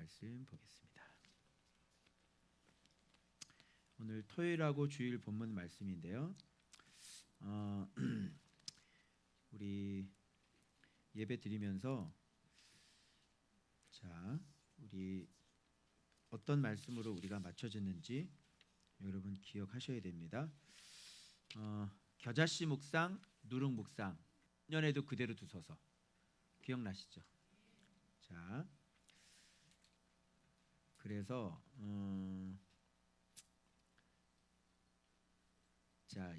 말씀 보겠습니다. 오늘 토요일하고 주일 본문 말씀인데요. 우리 예배 드리면서 우리 어떤 말씀으로 우리가 맞춰졌는지 여러분 기억하셔야 됩니다. 겨자씨 묵상, 누룩 묵상 년에도 그대로 두소서. 기억나시죠? 그래서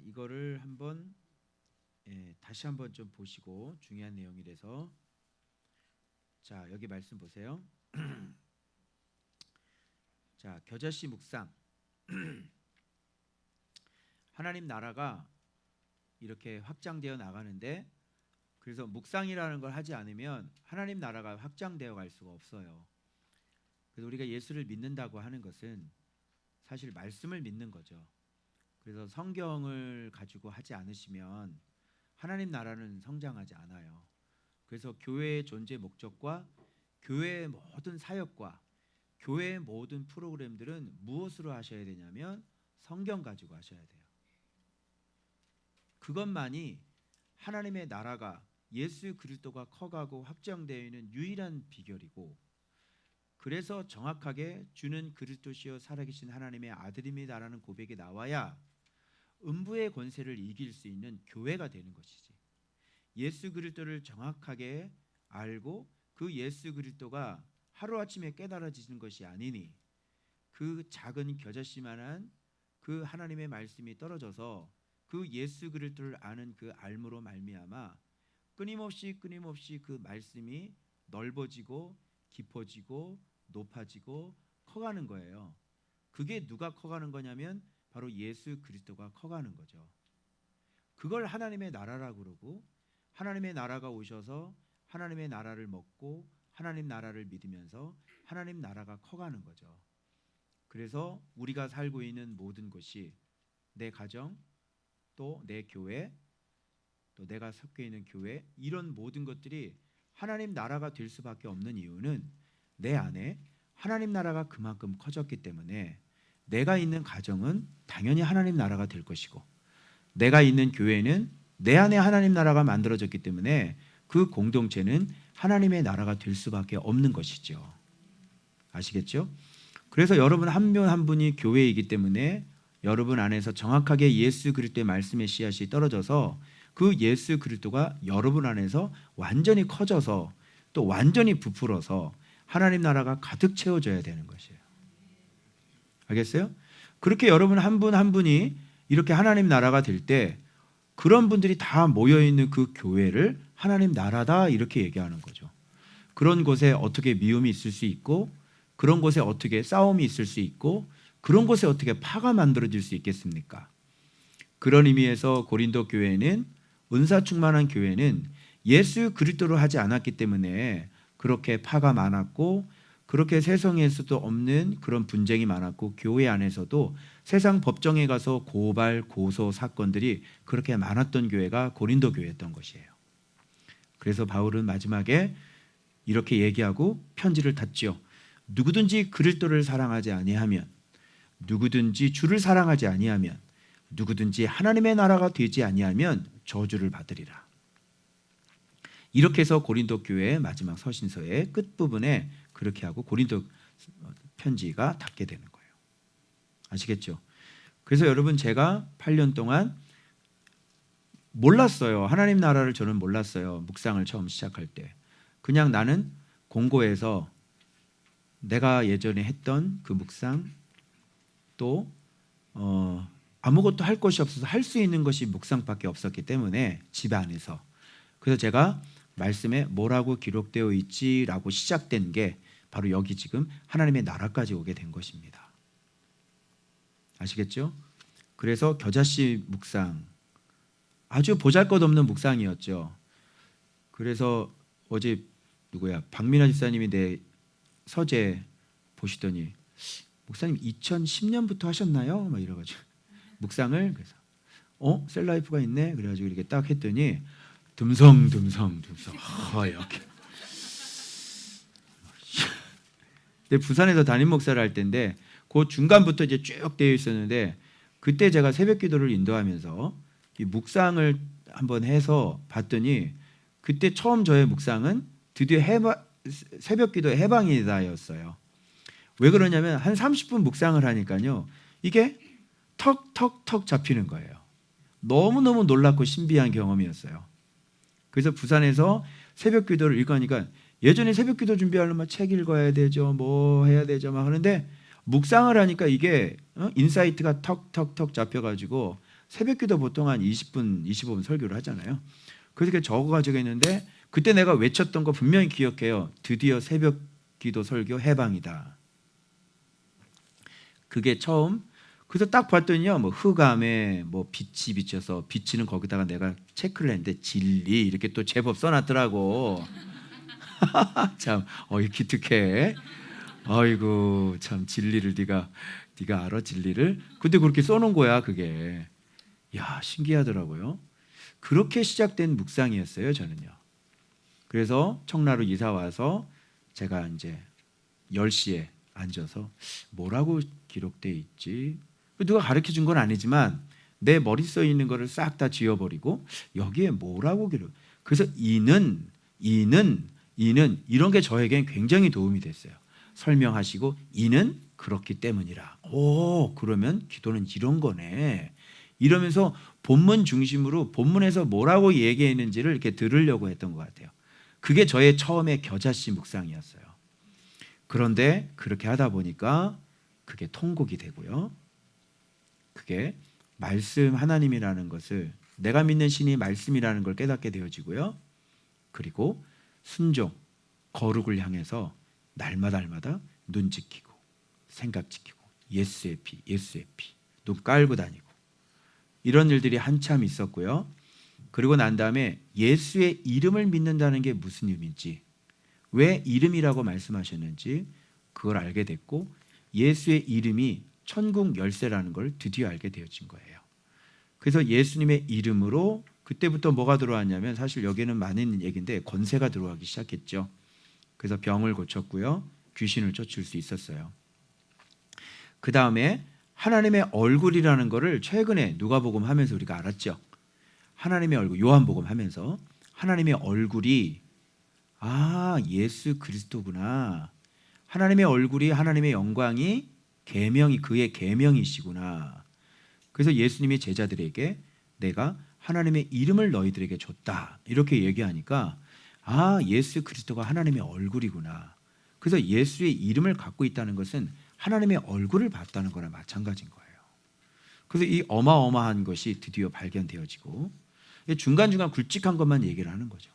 이거를 한번 다시 한번 좀 보시고 중요한 내용이라서 여기 말씀 보세요. 겨자씨 묵상. 하나님 나라가 이렇게 확장되어 나가는데, 그래서 묵상이라는 걸 하지 않으면 하나님 나라가 확장되어 갈 수가 없어요. 그래서 우리가 예수를 믿는다고 하는 것은 사실 말씀을 믿는 거죠. 그래서 성경을 가지고 하지 않으시면 하나님 나라는 성장하지 않아요. 그래서 교회의 존재 목적과 교회의 모든 사역과 교회의 모든 프로그램들은 무엇으로 하셔야 되냐면 성경 가지고 하셔야 돼요. 그것만이 하나님의 나라가 예수 그리스도가 커가고 확장되어 있는 유일한 비결이고, 그래서 정확하게 주는 그리스도시요 살아계신 하나님의 아들입니다라는 고백이 나와야 음부의 권세를 이길 수 있는 교회가 되는 것이지, 예수 그리스도를 정확하게 알고 그 예수 그리스도가 하루아침에 깨달아지는 것이 아니니, 그 작은 겨자씨만한 그 하나님의 말씀이 떨어져서 그 예수 그리스도를 아는 그 알므로 말미암아 끊임없이 그 말씀이 넓어지고 깊어지고 높아지고 커가는 거예요. 그게 누가 커가는 거냐면 바로 예수 그리스도가 커가는 거죠. 그걸 하나님의 나라라고 그러고, 하나님의 나라가 오셔서 하나님의 나라를 먹고 하나님 나라를 믿으면서 하나님 나라가 커가는 거죠. 그래서 우리가 살고 있는 모든 것이, 내 가정, 또 내 교회, 또 내가 섞여 있는 교회, 이런 모든 것들이 하나님 나라가 될 수밖에 없는 이유는 내 안에 하나님 나라가 그만큼 커졌기 때문에 내가 있는 가정은 당연히 하나님 나라가 될 것이고, 내가 있는 교회는 내 안에 하나님 나라가 만들어졌기 때문에 그 공동체는 하나님의 나라가 될 수밖에 없는 것이죠. 아시겠죠? 그래서 여러분 한 분 한 분이 교회이기 때문에 여러분 안에서 정확하게 예수 그리스도의 말씀의 씨앗이 떨어져서 그 예수 그리스도가 여러분 안에서 완전히 커져서 또 완전히 부풀어서 하나님 나라가 가득 채워져야 되는 것이에요. 알겠어요? 그렇게 여러분 한 분 한 분이 이렇게 하나님 나라가 될 때 그런 분들이 다 모여있는 그 교회를 하나님 나라다 이렇게 얘기하는 거죠. 그런 곳에 어떻게 미움이 있을 수 있고, 그런 곳에 어떻게 싸움이 있을 수 있고, 그런 곳에 어떻게 파가 만들어질 수 있겠습니까? 그런 의미에서 고린도 교회는, 은사 충만한 교회는 예수 그리스도로 하지 않았기 때문에 그렇게 파가 많았고, 그렇게 세상에서도 없는 그런 분쟁이 많았고, 교회 안에서도 세상 법정에 가서 고발, 고소 사건들이 그렇게 많았던 교회가 고린도 교회였던 것이에요. 그래서 바울은 마지막에 이렇게 얘기하고 편지를 닫죠. 누구든지 그리스도를 사랑하지 아니하면, 누구든지 주를 사랑하지 아니하면, 누구든지 하나님의 나라가 되지 아니하면 저주를 받으리라. 이렇게 해서 고린도 교회의 마지막 서신서의 끝부분에 그렇게 하고 고린도 편지가 닫게 되는 거예요. 아시겠죠? 그래서 여러분, 제가 8년 동안 몰랐어요. 하나님 나라를 저는 몰랐어요. 묵상을 처음 시작할 때. 그냥 나는 공고에서 내가 예전에 했던 그 묵상, 또 아무것도 할 것이 없어서 할 수 있는 것이 묵상밖에 없었기 때문에 집 안에서, 그래서 제가 말씀에 뭐라고 기록되어 있지라고 시작된 게 바로 여기 지금 하나님의 나라까지 오게 된 것입니다. 아시겠죠? 그래서 겨자씨 묵상, 아주 보잘것없는 묵상이었죠. 그래서 어제 박민아 집사님이 내 서재 보시더니, 목사님 2010년부터 하셨나요? 막 이래가지고 묵상을, 그래서 셀라이프가 있네. 그래가지고 이렇게 딱 했더니 듬성 이렇게 근데 부산에서 담임 목사를 할 때인데 그 중간부터 이제 쭉 되어 있었는데 그때 제가 새벽 기도를 인도하면서 이 묵상을 한번 해서 봤더니 그때 처음 저의 묵상은 드디어 새벽 기도 해방이다였어요. 왜 그러냐면 한 30분 묵상을 하니까요. 이게 턱턱턱 잡히는 거예요. 너무너무 놀랍고 신비한 경험이었어요. 그래서 부산에서 새벽 기도를 읽으니까 예전에 새벽 기도 준비하려면 책 읽어야 되죠. 뭐 해야 되죠. 막 하는데 묵상을 하니까 이게 인사이트가 턱턱턱 잡혀가지고 새벽 기도 보통 한 20분, 25분 설교를 하잖아요. 그래서 이렇게 적어가지고 있는데 그때 내가 외쳤던 거 분명히 기억해요. 드디어 새벽 기도 설교 해방이다. 그게 처음. 그래서 딱 봤더니요, 뭐 흑암에 뭐 빛이 비쳐서 비치는 거기다가 내가 체크를 했는데 진리 이렇게 또 제법 써놨더라고. 참, 기특해. 아이고 참 진리를 네가 알아 진리를. 근데 그렇게 써놓은 거야 그게. 야 신기하더라고요. 그렇게 시작된 묵상이었어요 저는요. 그래서 청라로 이사 와서 제가 이제 10시에 앉아서 뭐라고 기록돼 있지? 누가 가르쳐 준 건 아니지만 내 머릿속에 있는 거를 싹 다 지워버리고 여기에 뭐라고 기록. 그래서 이는 이런 게 저에겐 굉장히 도움이 됐어요. 설명하시고 이는 그렇기 때문이라. 오 그러면 기도는 이런 거네. 이러면서 본문 중심으로 본문에서 뭐라고 얘기했는지를 이렇게 들으려고 했던 것 같아요. 그게 저의 처음에 겨자씨 묵상이었어요. 그런데 그렇게 하다 보니까 그게 통곡이 되고요. 그게 말씀 하나님이라는 것을 내가 믿는 신이 말씀이라는 걸 깨닫게 되어지고요. 그리고 순종, 거룩을 향해서 날마다 눈 지키고 생각 지키고 예수의 피 눈 깔고 다니고 이런 일들이 한참 있었고요. 그리고 난 다음에 예수의 이름을 믿는다는 게 무슨 의미인지, 왜 이름이라고 말씀하셨는지 그걸 알게 됐고 예수의 이름이 천국 열쇠라는 걸 드디어 알게 되어진 거예요. 그래서 예수님의 이름으로 그때부터 뭐가 들어왔냐면 사실 여기는 많은 얘기인데 권세가 들어가기 시작했죠. 그래서 병을 고쳤고요. 귀신을 쫓을 수 있었어요. 그 다음에 하나님의 얼굴이라는 것을 최근에 누가복음 하면서 우리가 알았죠. 하나님의 얼굴, 요한복음 하면서 하나님의 얼굴이 예수 그리스도구나. 하나님의 얼굴이 하나님의 영광이 계명이 그의 계명이시구나. 그래서 예수님이 제자들에게 내가 하나님의 이름을 너희들에게 줬다. 이렇게 얘기하니까 예수 그리스도가 하나님의 얼굴이구나. 그래서 예수의 이름을 갖고 있다는 것은 하나님의 얼굴을 봤다는 거나 마찬가지인 거예요. 그래서 이 어마어마한 것이 드디어 발견되어지고 중간중간 굵직한 것만 얘기를 하는 거죠.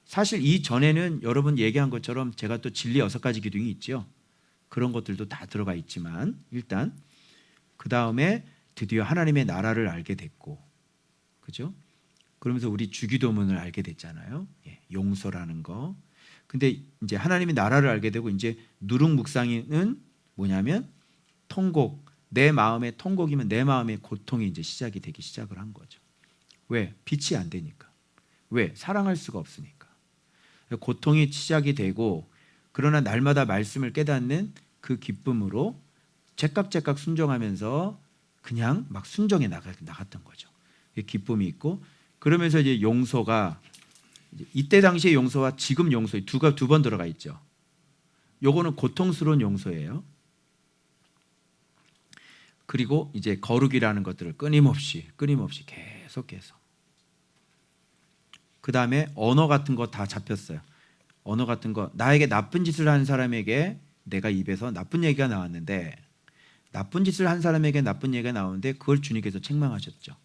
사실 이전에는 여러분 얘기한 것처럼 제가 또 진리 6가지 기둥이 있죠. 그런 것들도 다 들어가 있지만 일단 그 다음에 드디어 하나님의 나라를 알게 됐고, 그죠? 그러면서 우리 주기도문을 알게 됐잖아요. 용서라는 거. 근데 이제 하나님의 나라를 알게 되고 이제 누룩 묵상은 뭐냐면 통곡, 내 마음의 통곡이면 내 마음의 고통이 이제 시작이 되기 시작을 한 거죠. 왜? 빛이 안 되니까. 왜? 사랑할 수가 없으니까. 고통이 시작이 되고 그러나 날마다 말씀을 깨닫는 그 기쁨으로 제깍제깍 순종하면서 그냥 막 순종해 나갔던 거죠. 기쁨이 있고 그러면서 이제 용서가 이때 당시의 용서와 지금 용서 두 번 들어가 있죠. 요거는 고통스러운 용서예요. 그리고 이제 거룩이라는 것들을 끊임없이 계속해서 그 다음에 언어 같은 거 다 잡혔어요. 언어 같은 거 나에게 나쁜 짓을 한 사람에게 내가 입에서 나쁜 얘기가 나왔는데 나쁜 짓을 한 사람에게 나쁜 얘기가 나오는데 그걸 주님께서 책망하셨죠.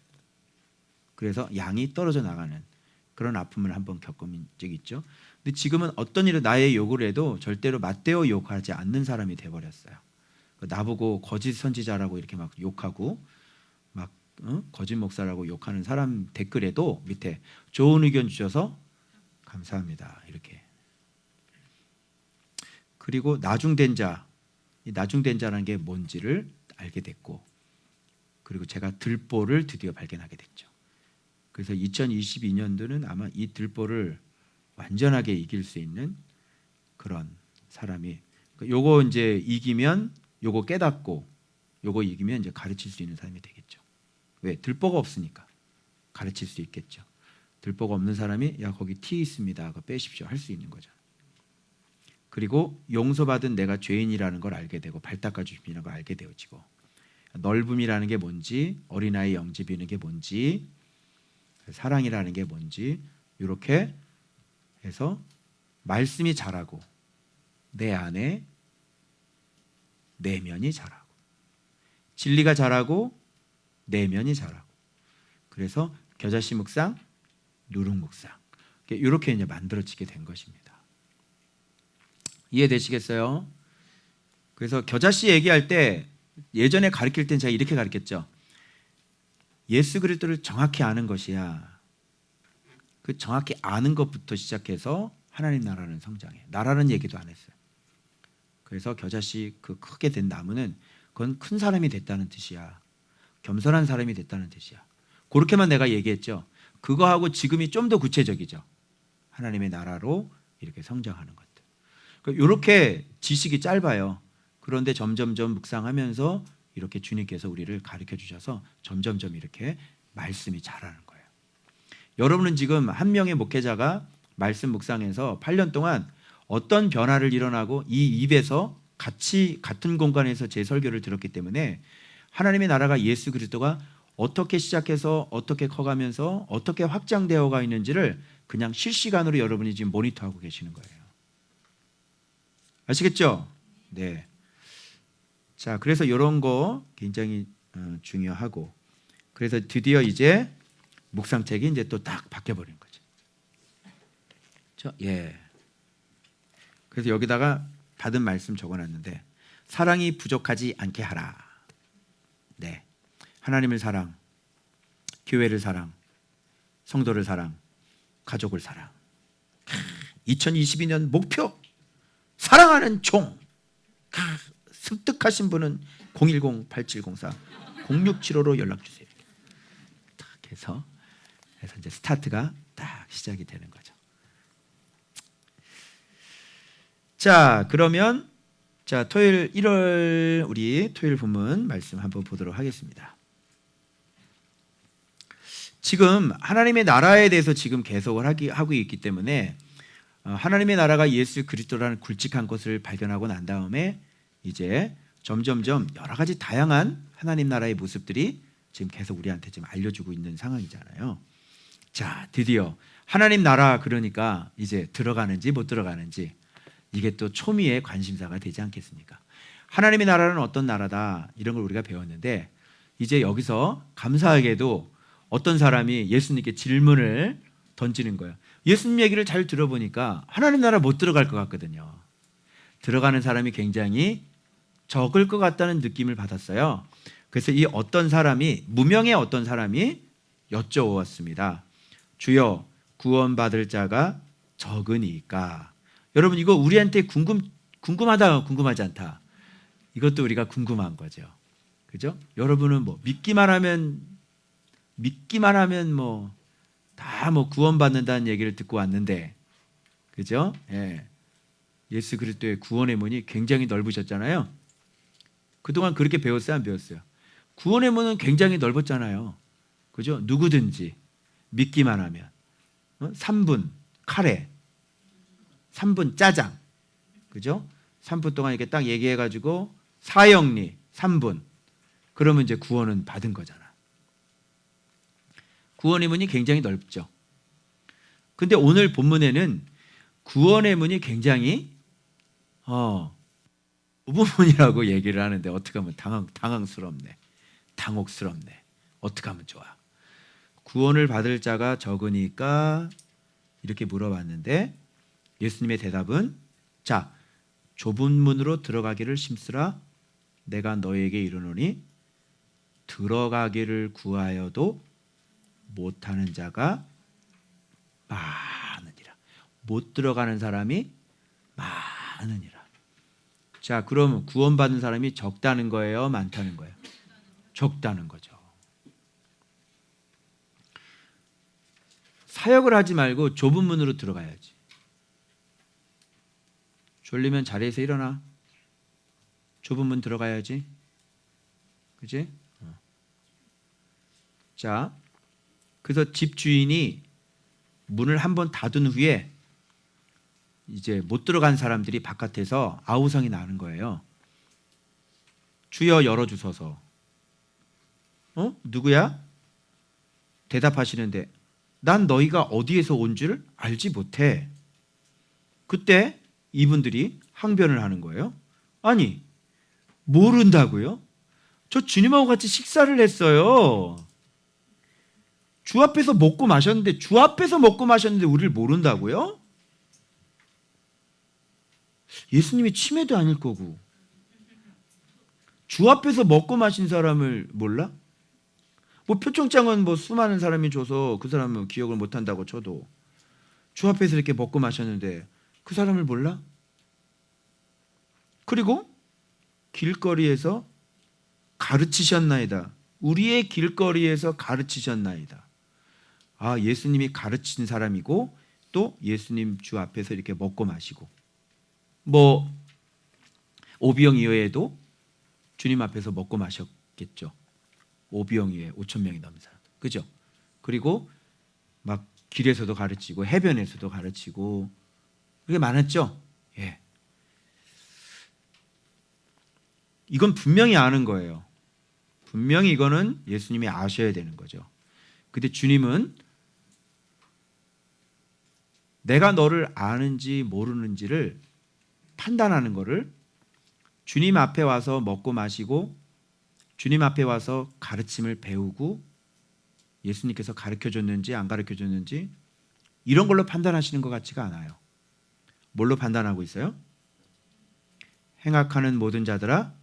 그래서 양이 떨어져 나가는 그런 아픔을 한번 겪은 적이 있죠. 근데 지금은 어떤 일을 나의 욕을 해도 절대로 맞대어 욕하지 않는 사람이 돼버렸어요. 나보고 거짓 선지자라고 이렇게 막 욕하고 막 거짓 목사라고 욕하는 사람 댓글에도 밑에 좋은 의견 주셔서 감사합니다 이렇게. 그리고 나중된 자, 이 나중된 자라는 게 뭔지를 알게 됐고 그리고 제가 들보를 드디어 발견하게 됐죠. 그래서 2022년도는 아마 이 들보를 완전하게 이길 수 있는 그런 사람이 요거 이제 이기면 요거 깨닫고 요거 이기면 이제 가르칠 수 있는 사람이 되겠죠. 왜? 들보가 없으니까 가르칠 수 있겠죠. 들보가 없는 사람이 야 거기 티 있습니다. 그거 빼십시오 할 수 있는 거죠. 그리고 용서받은 내가 죄인이라는 걸 알게 되고 발 닦아주심이라는 걸 알게 되어지고 넓음이라는 게 뭔지 어린아이 영집이라는 게 뭔지 사랑이라는 게 뭔지 이렇게 해서 말씀이 자라고 내 안에 내면이 자라고 진리가 자라고 내면이 자라고 그래서 겨자씨 묵상 누룩 묵상 이렇게 이제 만들어지게 된 것입니다. 이해되시겠어요? 그래서 겨자씨 얘기할 때 예전에 가르칠 땐 제가 이렇게 가르쳤죠. 예수 그리스도를 정확히 아는 것이야. 그 정확히 아는 것부터 시작해서 하나님 나라는 성장해. 나라는 얘기도 안 했어요. 그래서 겨자씨 그 크게 된 나무는 그건 큰 사람이 됐다는 뜻이야. 겸손한 사람이 됐다는 뜻이야. 그렇게만 내가 얘기했죠. 그거하고 지금이 좀 더 구체적이죠. 하나님의 나라로 이렇게 성장하는 것들. 이렇게 지식이 짧아요. 그런데 점점점 묵상하면서 이렇게 주님께서 우리를 가르쳐 주셔서 점점점 이렇게 말씀이 자라는 거예요. 여러분은 지금 한 명의 목회자가 말씀 묵상해서 8년 동안 어떤 변화를 일어나고 이 입에서 같은 공간에서 제 설교를 들었기 때문에 하나님의 나라가 예수 그리스도가 어떻게 시작해서 어떻게 커가면서 어떻게 확장되어가 있는지를 그냥 실시간으로 여러분이 지금 모니터하고 계시는 거예요. 아시겠죠? 네. 자, 그래서 이런 거 굉장히 중요하고 그래서 드디어 이제 묵상책이 이제 또 딱 바뀌어버린 거죠. 예. 그래서 여기다가 받은 말씀 적어놨는데 사랑이 부족하지 않게 하라. 네. 하나님을 사랑, 교회를 사랑, 성도를 사랑, 가족을 사랑. 2022년 목표 사랑하는 종. 습득하신 분은 010-8704-0675로 연락 주세요. 딱 해서 이제 스타트가 딱 시작이 되는 거죠. 자, 그러면 자, 토요일 1월 우리 토요일 본문 말씀 한번 보도록 하겠습니다. 지금 하나님의 나라에 대해서 지금 계속을 하고 있기 때문에 하나님의 나라가 예수 그리스도라는 굵직한 것을 발견하고 난 다음에 이제 점점점 여러 가지 다양한 하나님 나라의 모습들이 지금 계속 우리한테 지금 알려주고 있는 상황이잖아요. 자, 드디어 하나님 나라 그러니까 이제 들어가는지 못 들어가는지 이게 또 초미의 관심사가 되지 않겠습니까? 하나님의 나라는 어떤 나라다 이런 걸 우리가 배웠는데 이제 여기서 감사하게도 어떤 사람이 예수님께 질문을 던지는 거예요. 예수님 얘기를 잘 들어보니까 하나님 나라 못 들어갈 것 같거든요. 들어가는 사람이 굉장히 적을 것 같다는 느낌을 받았어요. 그래서 이 어떤 사람이 무명의 어떤 사람이 여쭤왔습니다. 주여 구원받을 자가 적으니까. 여러분 이거 우리한테 궁금하다 궁금하지 않다. 이것도 우리가 궁금한 거죠. 그죠? 여러분은 뭐 믿기만 하면 뭐 다 뭐 구원받는다는 얘기를 듣고 왔는데, 그죠? 예. 예수 그리스도의 구원의 문이 굉장히 넓으셨잖아요. 그동안 그렇게 배웠어요, 안 배웠어요? 구원의 문은 굉장히 넓었잖아요. 그죠? 누구든지 믿기만 하면 3분 카레, 3분 짜장, 그죠? 3분 동안 이렇게 딱 얘기해가지고 사형리 3분, 그러면 이제 구원은 받은 거잖아. 구원의 문이 굉장히 넓죠. 근데 오늘 본문에는 구원의 문이 굉장히 좁은 문이라고 얘기를 하는데 어떻게 하면 당황스럽네, 당혹스럽네. 어떻게 하면 좋아? 구원을 받을 자가 적으니까 이렇게 물어봤는데 예수님의 대답은 자, 좁은 문으로 들어가기를 힘쓰라. 내가 너에게 이르노니 들어가기를 구하여도 못하는 자가 많으니라. 못 들어가는 사람이 많으니라. 자, 그럼 구원받은 사람이 적다는 거예요, 많다는 거예요? 적다는 거죠. 사역을 하지 말고 좁은 문으로 들어가야지. 졸리면 자리에서 일어나. 좁은 문 들어가야지. 그지? 자, 그래서 집 주인이 문을 한번 닫은 후에 이제 못 들어간 사람들이 바깥에서 아우성이 나는 거예요. 주여 열어주소서. 누구야? 대답하시는데 난 너희가 어디에서 온 줄 알지 못해. 그때 이분들이 항변을 하는 거예요. 아니, 모른다고요? 저 주님하고 같이 식사를 했어요. 주 앞에서 먹고 마셨는데 우리를 모른다고요? 예수님이 치매도 아닐 거고 주 앞에서 먹고 마신 사람을 몰라? 뭐 표창장은 뭐 수많은 사람이 줘서 그 사람은 기억을 못한다고 쳐도 주 앞에서 이렇게 먹고 마셨는데 그 사람을 몰라? 그리고 길거리에서 가르치셨나이다. 우리의 길거리에서 가르치셨나이다. 아, 예수님이 가르친 사람이고 또 예수님 주 앞에서 이렇게 먹고 마시고 뭐 오병 이외에도 주님 앞에서 먹고 마셨겠죠. 오병 이외에 5,000명이 넘는 사람, 그죠? 그리고 막 길에서도 가르치고 해변에서도 가르치고 그게 많았죠. 예, 이건 분명히 아는 거예요. 분명히 이거는 예수님이 아셔야 되는 거죠. 근데 주님은 내가 너를 아는지 모르는지를 판단하는 거를 주님 앞에 와서 먹고 마시고 주님 앞에 와서 가르침을 배우고 예수님께서 가르쳐줬는지 안 가르쳐줬는지 이런 걸로 판단하시는 것 같지가 않아요. 뭘로 판단하고 있어요? 행악하는 모든 자들아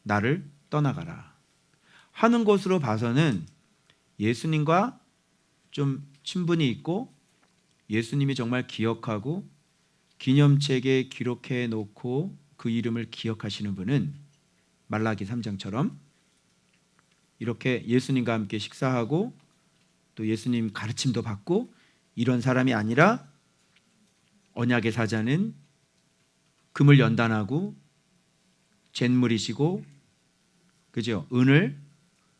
나를 떠나가라 하는 것으로 봐서는 예수님과 좀 친분이 있고 예수님이 정말 기억하고 기념책에 기록해 놓고 그 이름을 기억하시는 분은 말라기 3장처럼 이렇게 예수님과 함께 식사하고 또 예수님 가르침도 받고 이런 사람이 아니라 언약의 사자는 금을 연단하고 잿물이시고 그죠? 은을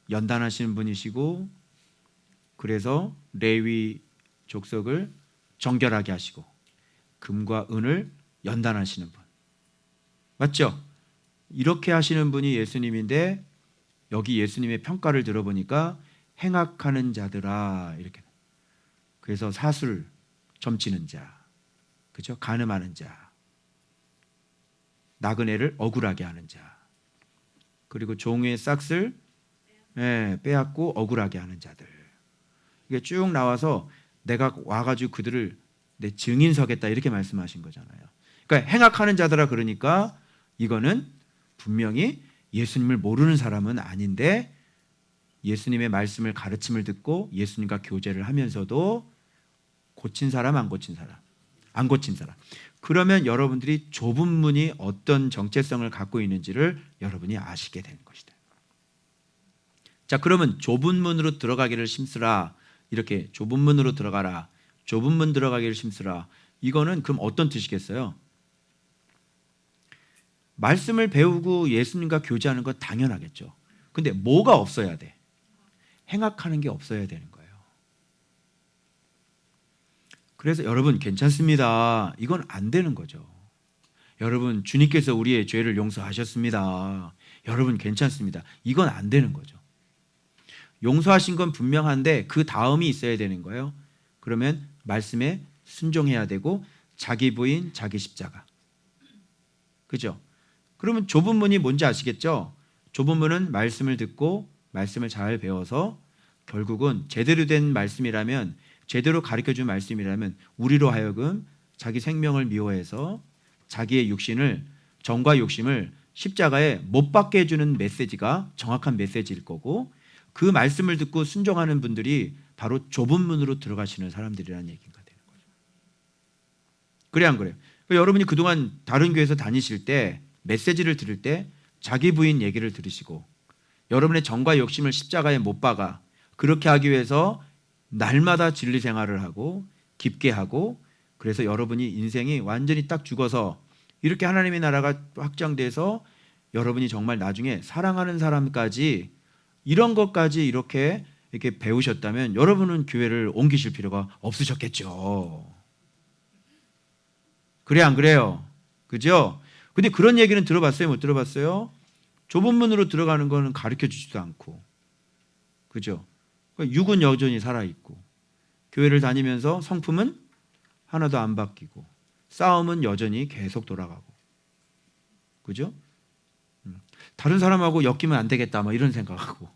연단하시는 분이시고 그래서 레위 족속을 정결하게 하시고 금과 은을 연단하시는 분 맞죠? 이렇게 하시는 분이 예수님인데 여기 예수님의 평가를 들어보니까 행악하는 자들아 이렇게 그래서 사술 점치는 자 그죠? 간음하는 자 나그네를 억울하게 하는 자 그리고 종의 싹을 빼앗고 억울하게 하는 자들 이게 쭉 나와서 내가 와가지고 그들을 내 증인 서겠다 이렇게 말씀하신 거잖아요. 그러니까 행악하는 자들아 그러니까 이거는 분명히 예수님을 모르는 사람은 아닌데 예수님의 말씀을 가르침을 듣고 예수님과 교제를 하면서도 고친 사람 안 고친 사람 안 고친 사람 그러면 여러분들이 좁은 문이 어떤 정체성을 갖고 있는지를 여러분이 아시게 되는 것이다. 자 그러면 좁은 문으로 들어가기를 힘쓰라 이렇게 좁은 문으로 들어가라 좁은 문 들어가기를 힘쓰라 이거는 그럼 어떤 뜻이겠어요? 말씀을 배우고 예수님과 교제하는 건 당연하겠죠. 근데 뭐가 없어야 돼? 행악하는 게 없어야 되는 거예요. 그래서 여러분 괜찮습니다. 이건 안 되는 거죠. 여러분 주님께서 우리의 죄를 용서하셨습니다. 여러분 괜찮습니다. 이건 안 되는 거죠. 용서하신 건 분명한데 그 다음이 있어야 되는 거예요. 그러면 말씀에 순종해야 되고 자기 부인 자기 십자가 그죠? 그러면 좁은 문이 뭔지 아시겠죠? 좁은 문은 말씀을 듣고 말씀을 잘 배워서 결국은 제대로 된 말씀이라면 제대로 가르쳐준 말씀이라면 우리로 하여금 자기 생명을 미워해서 자기의 육신을 정과 욕심을 십자가에 못 박게 해주는 메시지가 정확한 메시지일 거고 그 말씀을 듣고 순종하는 분들이 바로 좁은 문으로 들어가시는 사람들이라는 얘기가 되는 거죠. 그래 안 그래요? 여러분이 그동안 다른 교회에서 다니실 때 메시지를 들을 때 자기 부인 얘기를 들으시고 여러분의 정과 욕심을 십자가에 못 박아 그렇게 하기 위해서 날마다 진리 생활을 하고 깊게 하고 그래서 여러분이 인생이 완전히 딱 죽어서 이렇게 하나님의 나라가 확장돼서 여러분이 정말 나중에 사랑하는 사람까지 이런 것까지 이렇게 배우셨다면 여러분은 교회를 옮기실 필요가 없으셨겠죠. 그래 안 그래요? 그죠? 근데 그런 얘기는 들어봤어요? 못 들어봤어요? 좁은 문으로 들어가는 거는 가르쳐 주지도 않고, 그죠? 그러니까 육은 여전히 살아있고, 교회를 다니면서 성품은 하나도 안 바뀌고, 싸움은 여전히 계속 돌아가고, 그죠? 다른 사람하고 엮이면 안 되겠다, 뭐 이런 생각하고,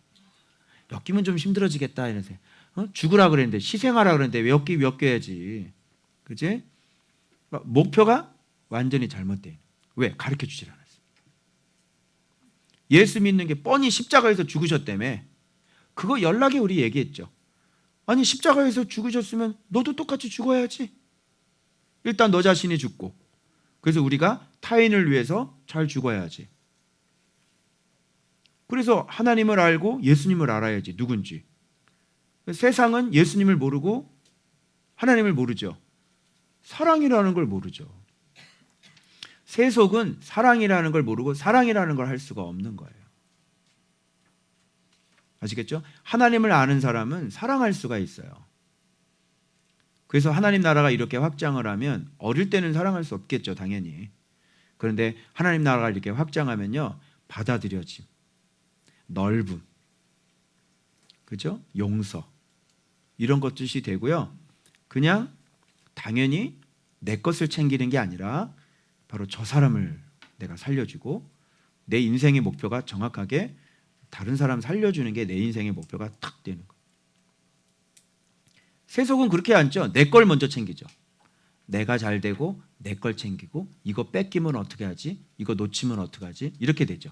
엮이면 좀 힘들어지겠다 이런 생각. 죽으라 그랬는데, 희생하라 그랬는데 왜 엮여야지, 그지? 목표가 완전히 잘못돼. 왜? 가르쳐 주질 않았어. 예수 믿는 게 뻔히 십자가에서 죽으셨다며. 그거 연락에 우리 얘기했죠. 아니 십자가에서 죽으셨으면 너도 똑같이 죽어야지. 일단 너 자신이 죽고, 그래서 우리가 타인을 위해서 잘 죽어야지. 그래서 하나님을 알고 예수님을 알아야지. 누군지. 세상은 예수님을 모르고 하나님을 모르죠. 사랑이라는 걸 모르죠. 세속은 사랑이라는 걸 모르고 사랑이라는 걸 할 수가 없는 거예요. 아시겠죠? 하나님을 아는 사람은 사랑할 수가 있어요. 그래서 하나님 나라가 이렇게 확장을 하면 어릴 때는 사랑할 수 없겠죠, 당연히. 그런데 하나님 나라가 이렇게 확장하면요, 받아들여짐, 넓음, 그죠? 용서, 이런 것들이 되고요. 그냥 당연히 내 것을 챙기는 게 아니라 바로 저 사람을 내가 살려주고, 내 인생의 목표가 정확하게 다른 사람 살려주는 게 내 인생의 목표가 탁 되는 거예요. 세속은 그렇게 않죠. 내 걸 먼저 챙기죠. 내가 잘 되고 내 걸 챙기고, 이거 뺏기면 어떻게 하지? 이거 놓치면 어떻게 하지? 이렇게 되죠.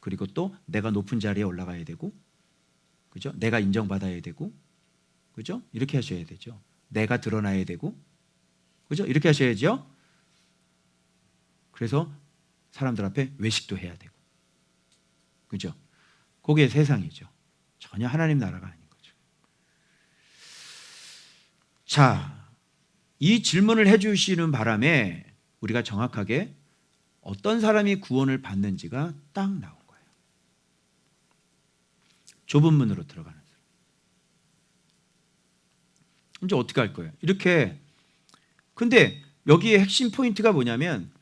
그리고 또 내가 높은 자리에 올라가야 되고, 그죠? 내가 인정받아야 되고, 그죠? 이렇게 하셔야 되죠. 내가 드러나야 되고, 그죠? 이렇게 하셔야죠. 그래서 사람들 앞에 외식도 해야 되고, 그죠? 그게 세상이죠. 전혀 하나님 나라가 아닌 거죠. 자, 이 질문을 해주시는 바람에 우리가 정확하게 어떤 사람이 구원을 받는지가 딱 나온 거예요. 좁은 문으로 들어가는 사람. 이제 어떻게 할 거예요? 이렇게. 근데 여기에 핵심 포인트가 뭐냐면,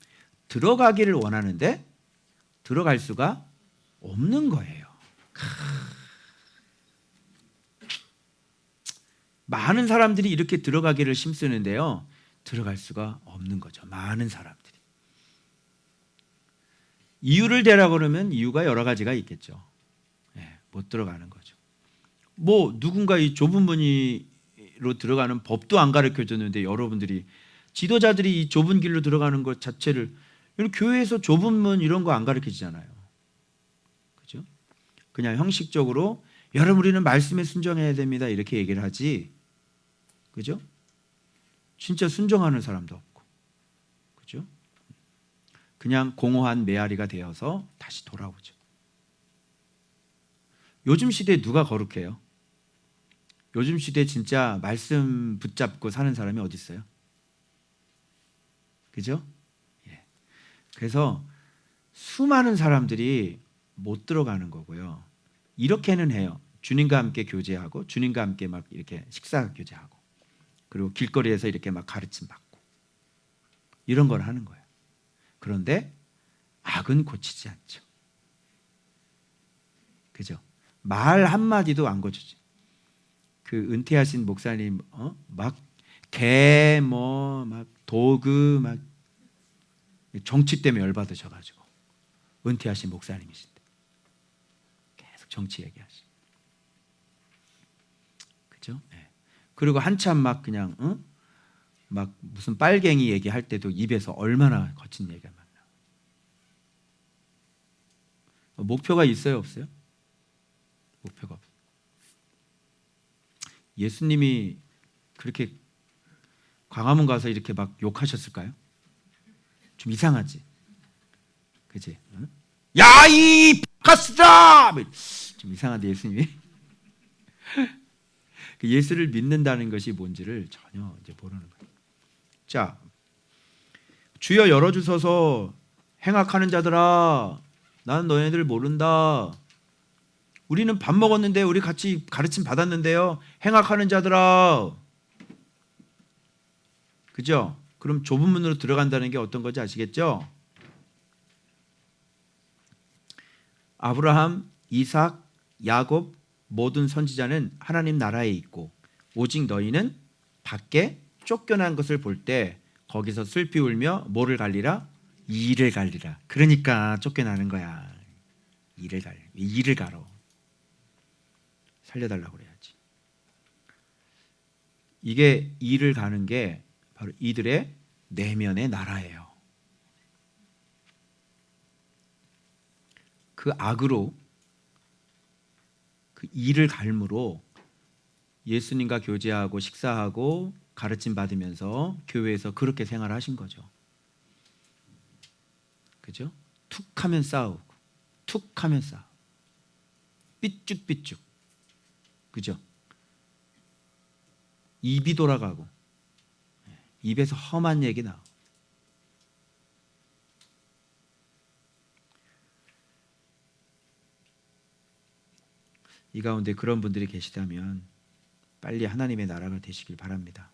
들어가기를 원하는데 들어갈 수가 없는 거예요. 많은 사람들이 이렇게 들어가기를 힘쓰는데요, 들어갈 수가 없는 거죠. 많은 사람들이. 이유를 대라 그러면 이유가 여러 가지가 있겠죠. 못 들어가는 거죠. 뭐 누군가 이 좁은 문으로 들어가는 법도 안 가르쳐 줬는데, 여러분들이 지도자들이 이 좁은 길로 들어가는 것 자체를, 교회에서 좁은 문 이런 거 안 가르쳐 주잖아요. 그죠? 그냥 형식적으로 여러분 우리는 말씀에 순종해야 됩니다 이렇게 얘기를 하지, 그죠? 진짜 순종하는 사람도 없고, 그죠? 그냥 공허한 메아리가 되어서 다시 돌아오죠. 요즘 시대에 누가 거룩해요? 요즘 시대에 진짜 말씀 붙잡고 사는 사람이 어디 있어요? 그죠? 그래서 수많은 사람들이 못 들어가는 거고요. 이렇게는 해요. 주님과 함께 교제하고, 주님과 함께 막 이렇게 식사 교제하고, 그리고 길거리에서 이렇게 막 가르침 받고, 이런 걸 하는 거예요. 그런데 악은 고치지 않죠. 그죠? 말 한마디도 안 고치지. 그 은퇴하신 목사님, 막 막 도구 막 정치 때문에 열받으셔가지고, 은퇴하신 목사님이신데 계속 정치 얘기하시고, 그죠? 네. 그리고 한참 막 그냥 막 무슨 빨갱이 얘기할 때도 입에서 얼마나 거친 얘기가 많나. 목표가 있어요, 없어요? 목표가 없어요. 예수님이 그렇게 광화문 가서 이렇게 막 욕하셨을까요? 좀 이상하지, 그지? 야, 이 가스다! 좀 이상한데 예수님이. 예수를 믿는다는 것이 뭔지를 전혀 이제 모르는 거예요. 자, 주여 열어주소서. 행악하는 자들아, 나는 너네들 모른다. 우리는 밥 먹었는데, 우리 같이 가르침 받았는데요. 행악하는 자들아. 그죠? 그럼 좁은 문으로 들어간다는 게 어떤 건지 아시겠죠? 아브라함, 이삭, 야곱 모든 선지자는 하나님 나라에 있고 오직 너희는 밖에 쫓겨난 것을 볼 때 거기서 슬피 울며 뭐를 갈리라? 이를 갈리라. 그러니까 쫓겨나는 거야. 이를 가러. 살려달라고 그래야지. 이게 이를 가는 게 바로 이들의 내면의 나라예요. 그 악으로 그 이를 갈므로 예수님과 교제하고 식사하고 가르침 받으면서 교회에서 그렇게 생활하신 거죠. 그죠? 툭하면 싸우고 툭하면 싸우. 삐쭉삐쭉. 그죠? 입이 돌아가고 입에서 험한 얘기 나오고. 이 가운데 그런 분들이 계시다면 빨리 하나님의 나라가 되시길 바랍니다.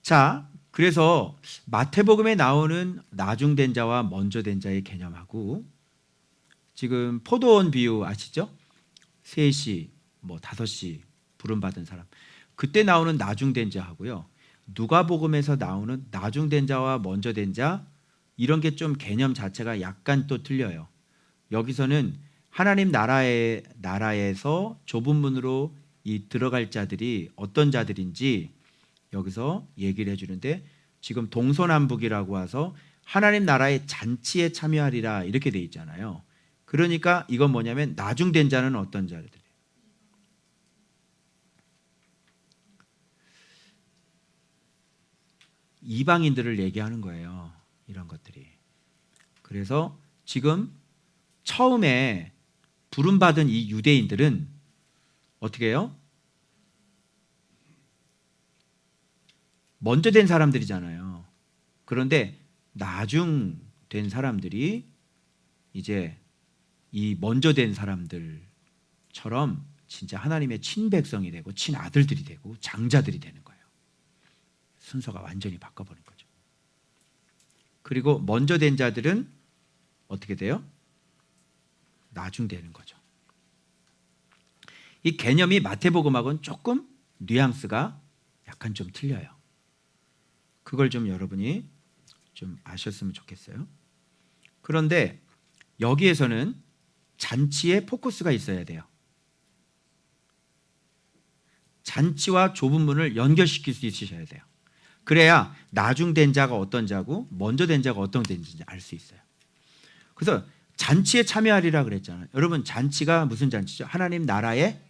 자, 그래서 마태복음에 나오는 나중된 자와 먼저된 자의 개념하고 지금 포도원 비유 아시죠? 3시, 5시 부름받은 사람. 그때 나오는 나중된 자하고요. 누가복음에서 나오는 나중된 자와 먼저된 자 이런 게 좀 개념 자체가 약간 또 틀려요. 여기서는 하나님 나라에서 좁은 문으로 들어갈 자들이 어떤 자들인지 여기서 얘기를 해주는데 지금 동서남북이라고 와서 하나님 나라의 잔치에 참여하리라 이렇게 돼 있잖아요. 그러니까 이건 뭐냐면 나중된 자는 어떤 자들이에요? 이방인들을 얘기하는 거예요. 이런 것들이. 그래서 지금 처음에 부름받은 이 유대인들은 어떻게 해요? 먼저 된 사람들이잖아요. 그런데 나중 된 사람들이 이제 이 먼저 된 사람들처럼 진짜 하나님의 친백성이 되고 친아들들이 되고 장자들이 되는 거예요. 순서가 완전히 바꿔버린 거죠. 그리고 먼저 된 자들은 어떻게 돼요? 나중 되는 거죠. 이 개념이 마태복음하고는 조금 뉘앙스가 약간 좀 틀려요. 그걸 좀 여러분이 좀 아셨으면 좋겠어요. 그런데 여기에서는 잔치에 포커스가 있어야 돼요. 잔치와 좁은 문을 연결시킬 수 있으셔야 돼요. 그래야 나중된 자가 어떤 자고 먼저 된 자가 어떤 자인지 알 수 있어요. 그래서 잔치에 참여하리라 그랬잖아요. 여러분 잔치가 무슨 잔치죠? 하나님 나라의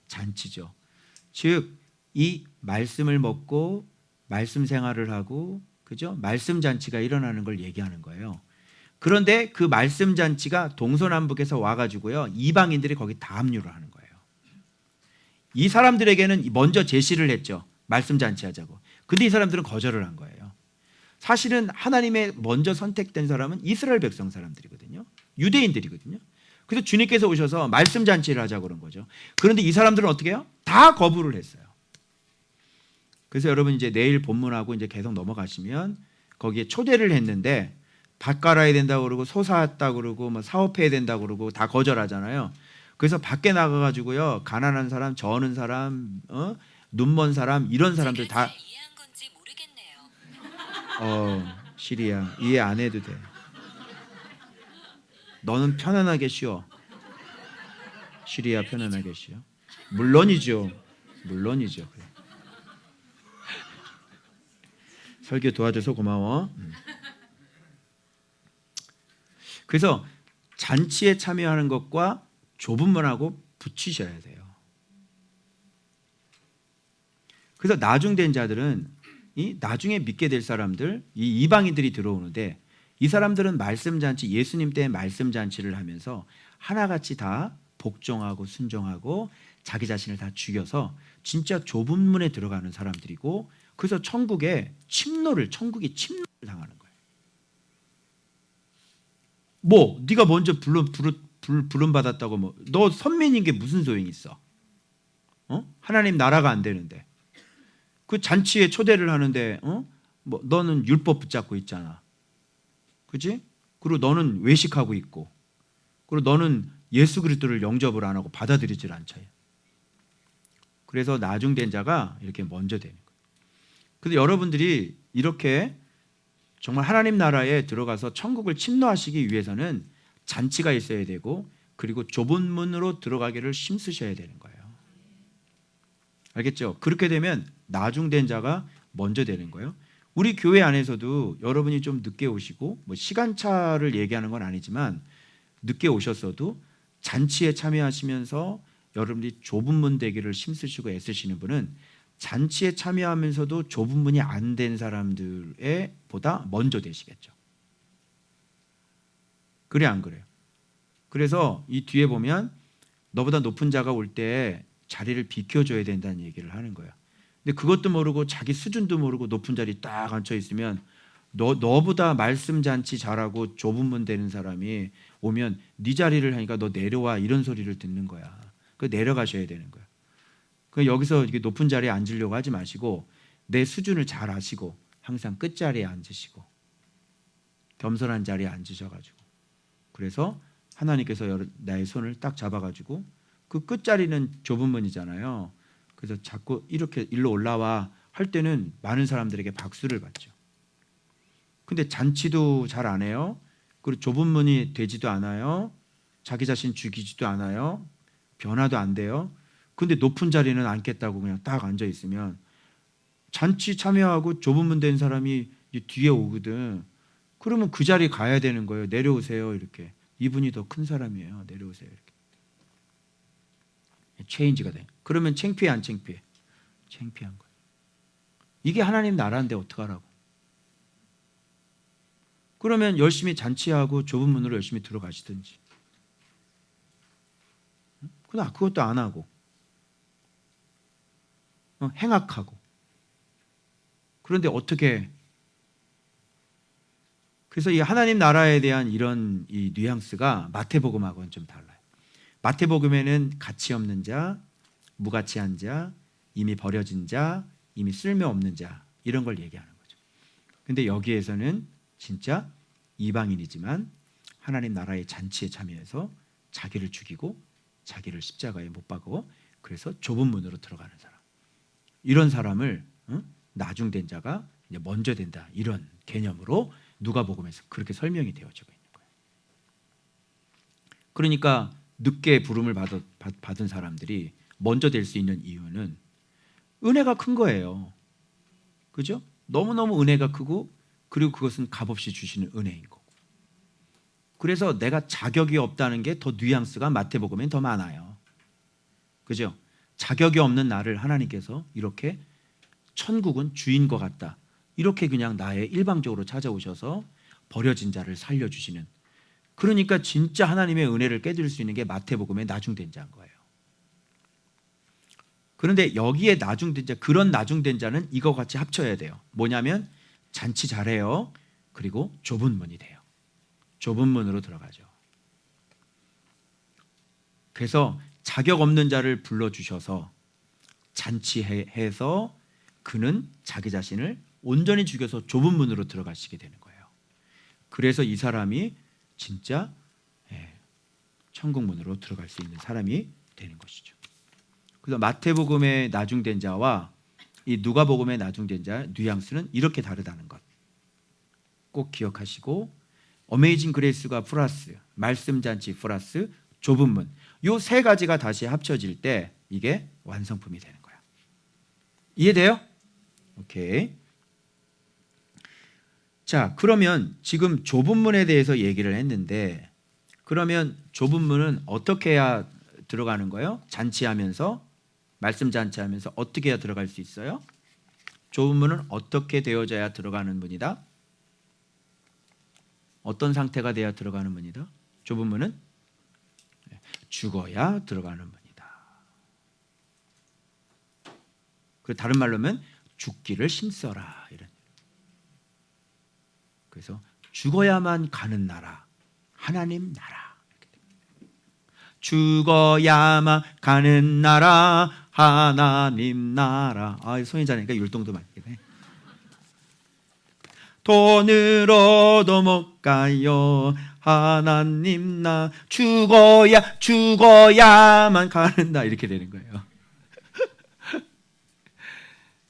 잔치죠. 즉 이 말씀을 먹고 말씀 생활을 하고 그죠? 말씀 잔치가 일어나는 걸 얘기하는 거예요. 그런데 그 말씀 잔치가 동서남북에서 와가지고요 이방인들이 거기 다 합류를 하는 거예요. 이 사람들에게는 먼저 제시를 했죠. 말씀 잔치 하자고. 근데 이 사람들은 거절을 한 거예요. 사실은 하나님의 먼저 선택된 사람은 이스라엘 백성 사람들이거든요. 유대인들이거든요. 그래서 주님께서 오셔서 말씀 잔치를 하자고 그런 거죠. 그런데 이 사람들은 어떻게 해요? 다 거부를 했어요. 그래서 여러분 이제 내일 본문하고 이제 계속 넘어가시면 거기에 초대를 했는데 밭 갈아야 된다고 그러고 소 샀다고 그러고 뭐 사업해야 된다고 그러고 다 거절하잖아요. 그래서 밖에 나가가지고요 가난한 사람, 저는 사람, 눈먼 사람 이런 사람들 다 이해한 건지 모르겠네요. 시리야 이해 안 해도 돼. 너는 편안하게 쉬어. 시리야 편안하게 쉬어. 물론이죠. 물론이죠. 그래. 설교 도와줘서 고마워. 그래서 잔치에 참여하는 것과 좁은 문하고 붙이셔야 돼요. 그래서 나중된 자들은 이 나중에 믿게 될 사람들, 이 이방인들이 들어오는데 이 사람들은 말씀 잔치, 예수님 때 말씀 잔치를 하면서 하나같이 다 복종하고 순종하고 자기 자신을 다 죽여서 진짜 좁은 문에 들어가는 사람들이고 그래서 천국이 침노를 당하는 거예요. 뭐 네가 먼저 부름 받았다고 뭐 너 선민인 게 무슨 소용이 있어? 하나님 나라가 안 되는데 그 잔치에 초대를 하는데 뭐 너는 율법 붙잡고 있잖아, 그렇지? 그리고 너는 외식하고 있고, 그리고 너는 예수 그리스도를 영접을 안 하고 받아들이질 않잖아요. 그래서 나중된 자가 이렇게 먼저 되는 거예요. 근데 여러분들이 이렇게 정말 하나님 나라에 들어가서 천국을 침노하시기 위해서는 잔치가 있어야 되고, 그리고 좁은 문으로 들어가기를 힘쓰셔야 되는 거예요. 알겠죠? 그렇게 되면 나중된 자가 먼저 되는 거예요. 우리 교회 안에서도 여러분이 좀 늦게 오시고, 뭐 시간차를 얘기하는 건 아니지만 늦게 오셨어도 잔치에 참여하시면서 여러분들이 좁은 문 되기를 힘쓰시고 애쓰시는 분은 잔치에 참여하면서도 좁은 문이 안 된 사람들의 보다 먼저 되시겠죠. 그래 안 그래요? 그래서 이 뒤에 보면 너보다 높은 자가 올 때 자리를 비켜줘야 된다는 얘기를 하는 거예요. 근데 그것도 모르고 자기 수준도 모르고 높은 자리 딱 앉혀 있으면 너보다 말씀 잔치 잘하고 좁은 문 되는 사람이 오면 네 자리를 하니까 너 내려와 이런 소리를 듣는 거야. 그 내려가셔야 되는 거야. 그 여기서 이렇게 높은 자리에 앉으려고 하지 마시고 내 수준을 잘 아시고 항상 끝자리에 앉으시고 겸손한 자리에 앉으셔가지고, 그래서 하나님께서 나의 손을 딱 잡아가지고 그 끝자리는 좁은 문이잖아요. 그래서 자꾸 이렇게 일로 올라와 할 때는 많은 사람들에게 박수를 받죠. 근데 잔치도 잘 안 해요. 그리고 좁은 문이 되지도 않아요. 자기 자신 죽이지도 않아요. 변화도 안 돼요. 근데 높은 자리는 앉겠다고 그냥 딱 앉아 있으면 잔치 참여하고 좁은 문 된 사람이 뒤에 오거든. 그러면 그 자리 가야 되는 거예요. 내려오세요 이렇게. 이분이 더 큰 사람이에요. 내려오세요 이렇게. 체인지가 돼. 그러면 창피해 안 창피해? 창피한 거예요. 이게 하나님 나라인데 어떡하라고. 그러면 열심히 잔치하고 좁은 문으로 열심히 들어가시든지. 그러나 그것도 안 하고 행악하고. 그런데 어떻게? 그래서 이 하나님 나라에 대한 이런 이 뉘앙스가 마태복음하고는 좀 달라요. 마태복음에는 가치 없는 자, 무가치한 자, 이미 버려진 자, 이미 쓸모없는 자, 이런 걸 얘기하는 거죠. 근데 여기에서는 진짜 이방인이지만 하나님 나라의 잔치에 참여해서 자기를 죽이고 자기를 십자가에 못 박고 그래서 좁은 문으로 들어가는 사람, 이런 사람을 나중된 자가 이제 먼저 된다, 이런 개념으로 누가복음에서 그렇게 설명이 되어지고 있는 거예요. 그러니까 늦게 부름을 받은 사람들이 먼저 될 수 있는 이유는 은혜가 큰 거예요. 그죠? 너무너무 은혜가 크고, 그리고 그것은 값없이 주시는 은혜인 거고. 그래서 내가 자격이 없다는 게 더 뉘앙스가 마태복음엔 더 많아요. 그죠? 자격이 없는 나를 하나님께서 이렇게 천국은 주인과 같다, 이렇게 그냥 나의 일방적으로 찾아오셔서 버려진 자를 살려주시는, 그러니까 진짜 하나님의 은혜를 깨뜨릴 수 있는 게 마태복음의 나중된 자인 거예요. 그런데 여기에 나중된 자, 그런 나중된 자는 이거 같이 합쳐야 돼요. 뭐냐면 잔치 잘해요. 그리고 좁은 문이 돼요. 좁은 문으로 들어가죠. 그래서 자격 없는 자를 불러주셔서 잔치해서 그는 자기 자신을 온전히 죽여서 좁은 문으로 들어가시게 되는 거예요. 그래서 이 사람이 진짜 천국 문으로 들어갈 수 있는 사람이 되는 것이죠. 그래서 마태복음의 나중된 자와 이 누가복음의 나중된 자 뉘앙스는 이렇게 다르다는 것 꼭 기억하시고, 어메이징 그레이스가 플러스 말씀 잔치 플러스 좁은 문, 요 세 가지가 다시 합쳐질 때 이게 완성품이 되는 거야. 이해돼요? 오케이. 자, 그러면 지금 좁은 문에 대해서 얘기를 했는데, 그러면 좁은 문은 어떻게 해야 들어가는 거예요? 잔치하면서, 말씀 잔치하면서 어떻게 해야 들어갈 수 있어요? 좁은 문은 어떻게 되어져야 들어가는 문이다? 어떤 상태가 돼야 들어가는 문이다? 좁은 문은 죽어야 들어가는 문이다. 그 다른 말로 하면 죽기를 힘써라. 이런. 그래서 죽어야만 가는 나라, 하나님 나라. 죽어야만 가는 나라, 하나님 나라. 손이자니까 율동도 많이 해. 돈으로도 못 가요, 하나님 나. 죽어야만 가는 나. 이렇게 되는 거예요.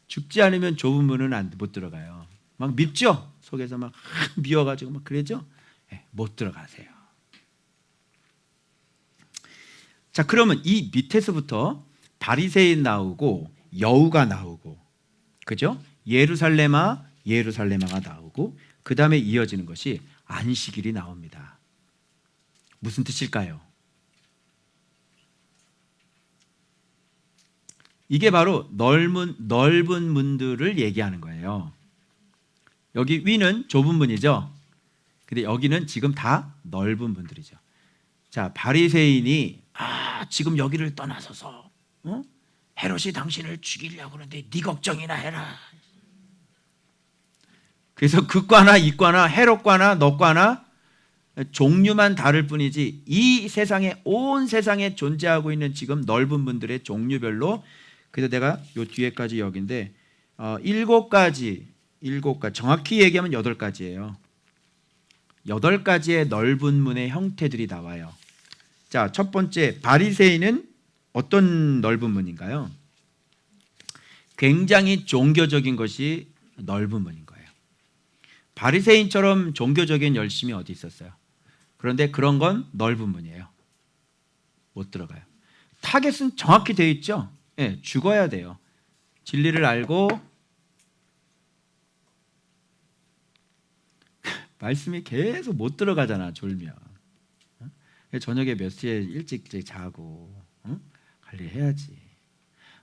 죽지 않으면 좁은 문은 못 들어가요. 막 밉죠? 속에서 막 미워가지고 막 그러죠? 네, 못 들어가세요. 자, 그러면 이 밑에서부터 바리새인 나오고 여우가 나오고, 그죠? 예루살렘아 예루살렘아가 나오고, 그 다음에 이어지는 것이 안식일이 나옵니다. 무슨 뜻일까요? 이게 바로 넓은 문들을 얘기하는 거예요. 여기 위는 좁은 문이죠. 근데 여기는 지금 다 넓은 문들이죠. 자, 바리새인이 지금 여기를 떠나서서 헤롯이 당신을 죽이려고 하는데 네 걱정이나 해라. 그래서 그과나 이과나 헤롯과나 너과나 종류만 다를 뿐이지, 이 세상에, 온 세상에 존재하고 있는 지금 넓은 문들의 종류별로, 그래서 내가 요 뒤에까지 여기인데 7가지, 정확히 얘기하면 8가지예요. 8가지의 넓은 문의 형태들이 나와요. 자, 첫 번째, 바리새인은 어떤 넓은 문인가요? 굉장히 종교적인 것이 넓은 문인 거예요. 바리새인처럼 종교적인 열심이 어디 있었어요? 그런데 그런 건 넓은 문이에요. 못 들어가요. 타겟은 정확히 되어 있죠. 네, 죽어야 돼요. 진리를 알고 말씀이 계속 못 들어가잖아, 졸면. 저녁에 몇 시에 일찍 자고 관리해야지.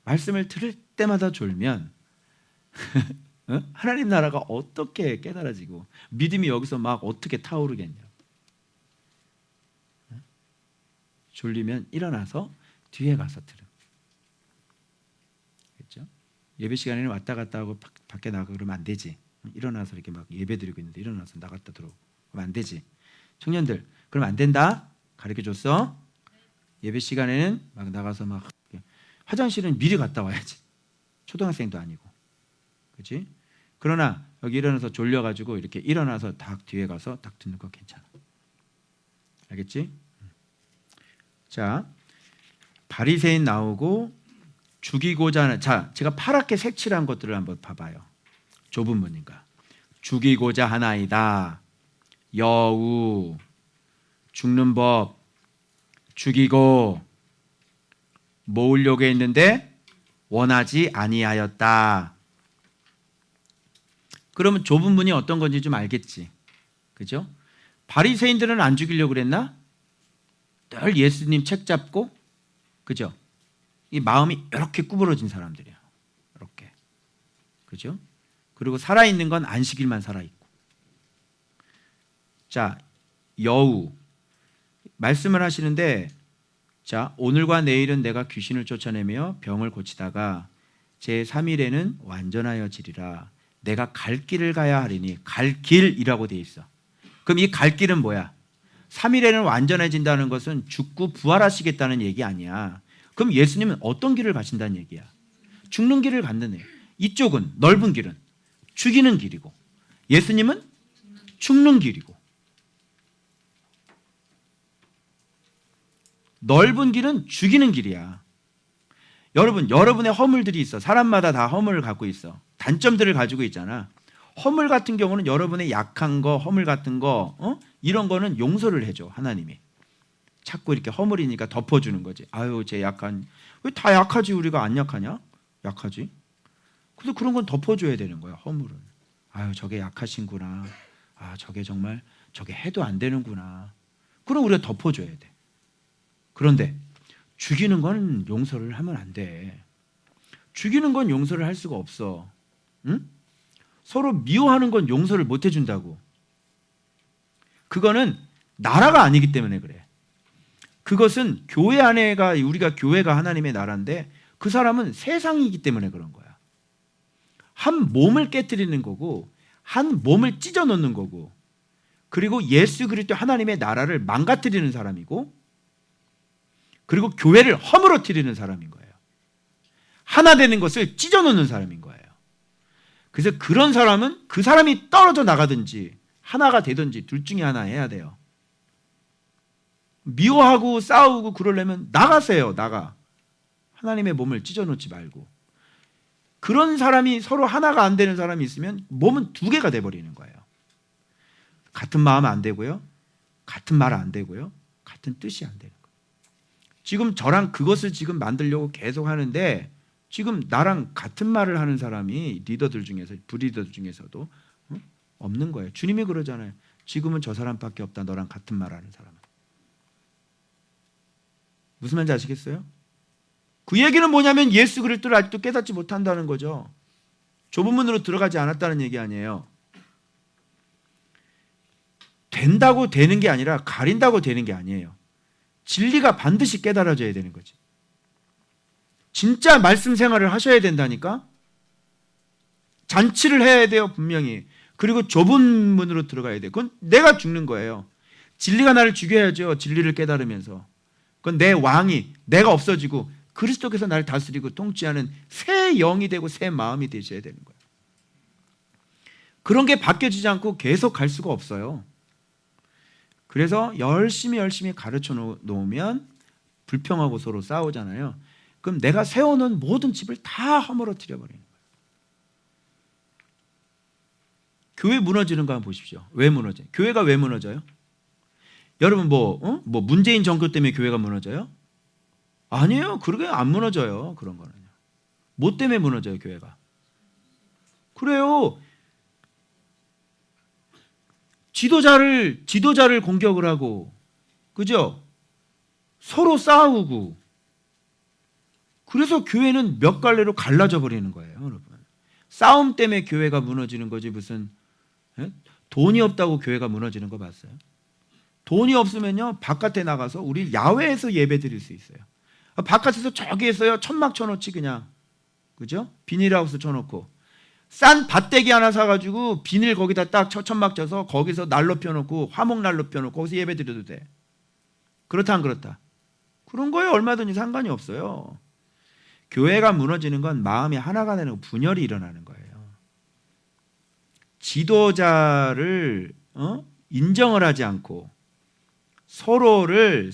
말씀을 들을 때마다 졸면 하나님 나라가 어떻게 깨달아지고 믿음이 여기서 막 어떻게 타오르겠냐. 졸리면 일어나서 뒤에 가서 들음. 그렇죠? 예배 시간에는 왔다 갔다 하고 밖에 나가 그러면 안 되지. 일어나서 이렇게 막 예배 드리고 있는데 일어나서 나갔다 들어오고 그러면 안 되지. 청년들, 그러면 안 된다. 가르쳐줬어. 예배 시간에는 막 나가서 막 화장실은 미리 갔다 와야지. 초등학생도 아니고, 그렇지? 그러나 여기 일어나서 졸려가지고 이렇게 일어나서 딱 뒤에 가서 딱 듣는 거 괜찮아. 알겠지? 자, 바리새인 나오고 죽이고자 하는, 자, 제가 파랗게 색칠한 것들을 한번 봐봐요. 좁은 문인가? 죽이고자 하나이다. 여우, 죽는 법, 죽이고 모으려고 했는데 원하지 아니하였다. 그러면 좁은 문이 어떤 건지 좀 알겠지, 그죠? 바리새인들은 안 죽이려고 그랬나? 늘 예수님 책 잡고, 그죠? 이 마음이 이렇게 구부러진 사람들이야, 이렇게, 그죠? 그리고 살아있는 건 안식일만 살아있고. 자, 여우 말씀을 하시는데, 자, 오늘과 내일은 내가 귀신을 쫓아내며 병을 고치다가 제3일에는 완전하여지리라. 내가 갈 길을 가야 하리니. 갈 길이라고 돼 있어. 그럼 이 갈 길은 뭐야? 3일에는 완전해진다는 것은 죽고 부활하시겠다는 얘기 아니야. 그럼 예수님은 어떤 길을 가신다는 얘기야? 죽는 길을 갔는 애. 이쪽은, 넓은 길은 죽이는 길이고, 예수님은 죽는 길이고. 넓은 길은 죽이는 길이야. 여러분, 여러분의 허물들이 있어. 사람마다 다 허물을 갖고 있어. 단점들을 가지고 있잖아. 허물 같은 경우는 여러분의 약한 거, 허물 같은 거, 이런 거는 용서를 해줘, 하나님이. 자꾸 이렇게 허물이니까 덮어주는 거지. 아유, 쟤 약한, 왜 다 약하지 우리가 안 약하냐? 약하지. 그래서 그런 건 덮어줘야 되는 거야, 허물은. 아유, 저게 약하신구나. 아, 저게 정말 저게 해도 안 되는구나. 그럼 우리가 덮어줘야 돼. 그런데 죽이는 건 용서를 하면 안 돼. 죽이는 건 용서를 할 수가 없어. 응? 서로 미워하는 건 용서를 못 해준다고. 그거는 나라가 아니기 때문에 그래. 그것은 교회 안에가, 우리가 교회가 하나님의 나라인데 그 사람은 세상이기 때문에 그런 거야. 한 몸을 깨뜨리는 거고 한 몸을 찢어 놓는 거고 그리고 예수 그리스도 하나님의 나라를 망가뜨리는 사람이고 그리고 교회를 허물어뜨리는 사람인 거예요. 하나 되는 것을 찢어 놓는 사람인 거예요. 그래서 그런 사람은 그 사람이 떨어져 나가든지 하나가 되든지 둘 중에 하나 해야 돼요. 미워하고 싸우고 그러려면 나가세요. 나가. 하나님의 몸을 찢어 놓지 말고. 그런 사람이 서로 하나가 안 되는 사람이 있으면 몸은 두 개가 돼버리는 거예요. 같은 마음 안 되고요. 같은 말 안 되고요. 같은 뜻이 안 되는 거예요. 지금 저랑 그것을 지금 만들려고 계속 하는데 지금 나랑 같은 말을 하는 사람이 리더들 중에서 부리더들 중에서도 없는 거예요. 주님이 그러잖아요. 지금은 저 사람밖에 없다. 너랑 같은 말 하는 사람은. 무슨 말인지 아시겠어요? 그 얘기는 뭐냐면 예수 그리스도를 아직도 깨닫지 못한다는 거죠. 좁은 문으로 들어가지 않았다는 얘기 아니에요. 된다고 되는 게 아니라 가린다고 되는 게 아니에요. 진리가 반드시 깨달아져야 되는 거지. 진짜 말씀 생활을 하셔야 된다니까. 잔치를 해야 돼요, 분명히. 그리고 좁은 문으로 들어가야 돼요. 그건 내가 죽는 거예요. 진리가 나를 죽여야죠. 진리를 깨달으면서. 그건 내 왕이, 내가 없어지고 그리스도께서 나를 다스리고 통치하는 새 영이 되고 새 마음이 되셔야 되는 거예요. 그런 게 바뀌어지지 않고 계속 갈 수가 없어요. 그래서 열심히 가르쳐 놓으면 불평하고 서로 싸우잖아요. 그럼 내가 세워놓은 모든 집을 다 허물어뜨려 버리는 거예요. 교회 무너지는 거 한번 보십시오. 왜 무너져요? 교회가 왜 무너져요? 여러분 뭐 문재인 정권 때문에 교회가 무너져요? 아니에요. 그러게 안 무너져요. 그런 거는요. 뭐 때문에 무너져요, 교회가? 그래요. 지도자를 공격을 하고, 그죠? 서로 싸우고. 그래서 교회는 몇 갈래로 갈라져 버리는 거예요, 여러분. 싸움 때문에 교회가 무너지는 거지 무슨 돈이 없다고 교회가 무너지는 거 봤어요? 돈이 없으면요 바깥에 나가서 우리 야외에서 예배 드릴 수 있어요. 바깥에서 저기에서요 천막 쳐놓지 그냥, 그죠? 비닐하우스 쳐놓고 싼 밭대기 하나 사가지고 비닐 거기다 딱 천막 쳐서 거기서 난로 펴놓고 화목 난로 펴놓고 거기서 예배 드려도 돼. 그렇다 안 그렇다? 그런 거에 얼마든지 상관이 없어요. 교회가 무너지는 건 마음이 하나가 되는 분열이 일어나는 거예요. 지도자를 인정을 하지 않고 서로를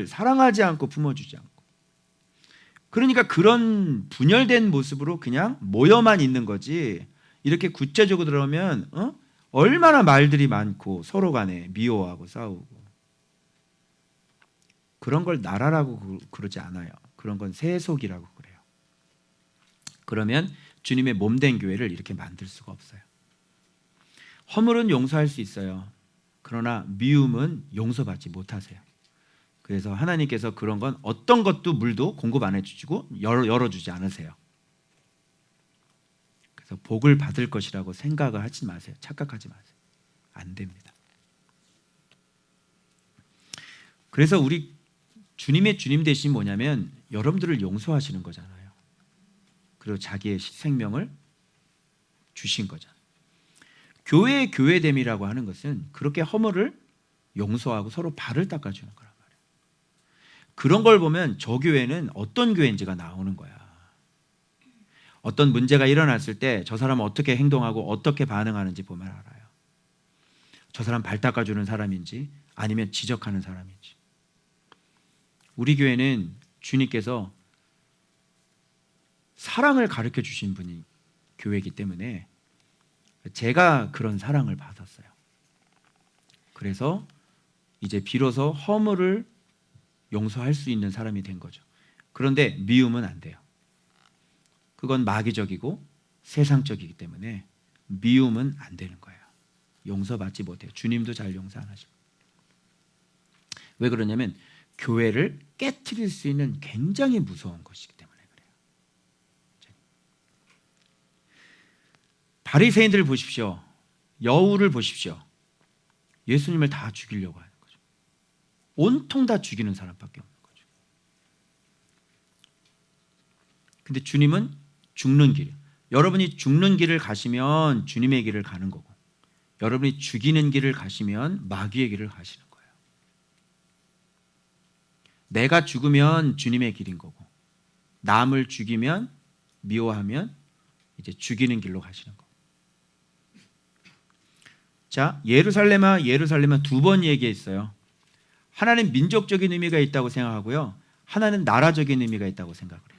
사랑하지 않고 품어주지 않고, 그러니까 그런 분열된 모습으로 그냥 모여만 있는 거지. 이렇게 구체적으로 들어오면 얼마나 말들이 많고 서로 간에 미워하고 싸우고. 그런 걸 나라라고 그러지 않아요. 그런 건 세속이라고 그래요. 그러면 주님의 몸된 교회를 이렇게 만들 수가 없어요. 허물은 용서할 수 있어요. 그러나 미움은 용서받지 못하세요. 그래서 하나님께서 그런 건 어떤 것도 물도 공급 안 해주시고 열어주지 않으세요. 그래서 복을 받을 것이라고 생각을 하지 마세요. 착각하지 마세요. 안 됩니다. 그래서 우리 주님의 주님 되신 뭐냐면 여러분들을 용서하시는 거잖아요. 그리고 자기의 생명을 주신 거잖아요. 교회의 교회됨이라고 하는 것은 그렇게 허물을 용서하고 서로 발을 닦아주는 거란 말이에요. 그런 걸 보면 저 교회는 어떤 교회인지가 나오는 거야. 어떤 문제가 일어났을 때 저 사람은 어떻게 행동하고 어떻게 반응하는지 보면 알아요. 저 사람 발 닦아주는 사람인지 아니면 지적하는 사람인지. 우리 교회는 주님께서 사랑을 가르쳐 주신 분이 교회이기 때문에 제가 그런 사랑을 받았어요. 그래서 이제 비로소 허물을 용서할 수 있는 사람이 된 거죠. 그런데 미움은 안 돼요. 그건 마귀적이고 세상적이기 때문에 미움은 안 되는 거예요. 용서받지 못해요. 주님도 잘 용서 안 하시고. 왜 그러냐면 교회를 깨트릴 수 있는 굉장히 무서운 것이기 때문에 그래요. 바리새인들을 보십시오. 여우를 보십시오. 예수님을 다 죽이려고 하는 거죠. 온통 다 죽이는 사람밖에 없는 거죠. 근데 주님은 죽는 길이에요. 여러분이 죽는 길을 가시면 주님의 길을 가는 거고, 여러분이 죽이는 길을 가시면 마귀의 길을 가시는 거예요. 내가 죽으면 주님의 길인 거고, 남을 죽이면, 미워하면 이제 죽이는 길로 가시는 거고. 자, 예루살렘아 예루살렘아 두 번 얘기했어요. 하나는 민족적인 의미가 있다고 생각하고요, 하나는 나라적인 의미가 있다고 생각을 해요.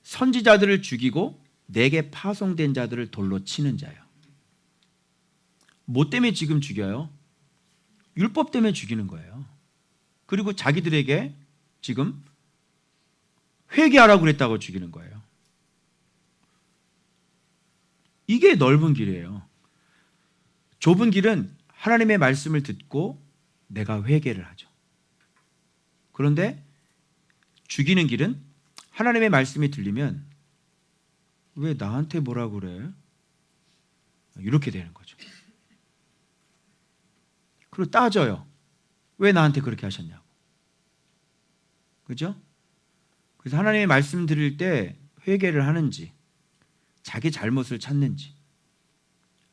선지자들을 죽이고 내게 파송된 자들을 돌로 치는 자예요. 뭐 때문에 지금 죽여요? 율법 때문에 죽이는 거예요. 그리고 자기들에게 지금 회개하라고 그랬다고 죽이는 거예요. 이게 넓은 길이에요. 좁은 길은 하나님의 말씀을 듣고 내가 회개를 하죠. 그런데 죽이는 길은 하나님의 말씀이 들리면 왜 나한테 뭐라고 그래? 이렇게 되는 거죠. 그리고 따져요. 왜 나한테 그렇게 하셨냐고. 그죠? 그래서 하나님의 말씀 들을 때 회개를 하는지, 자기 잘못을 찾는지,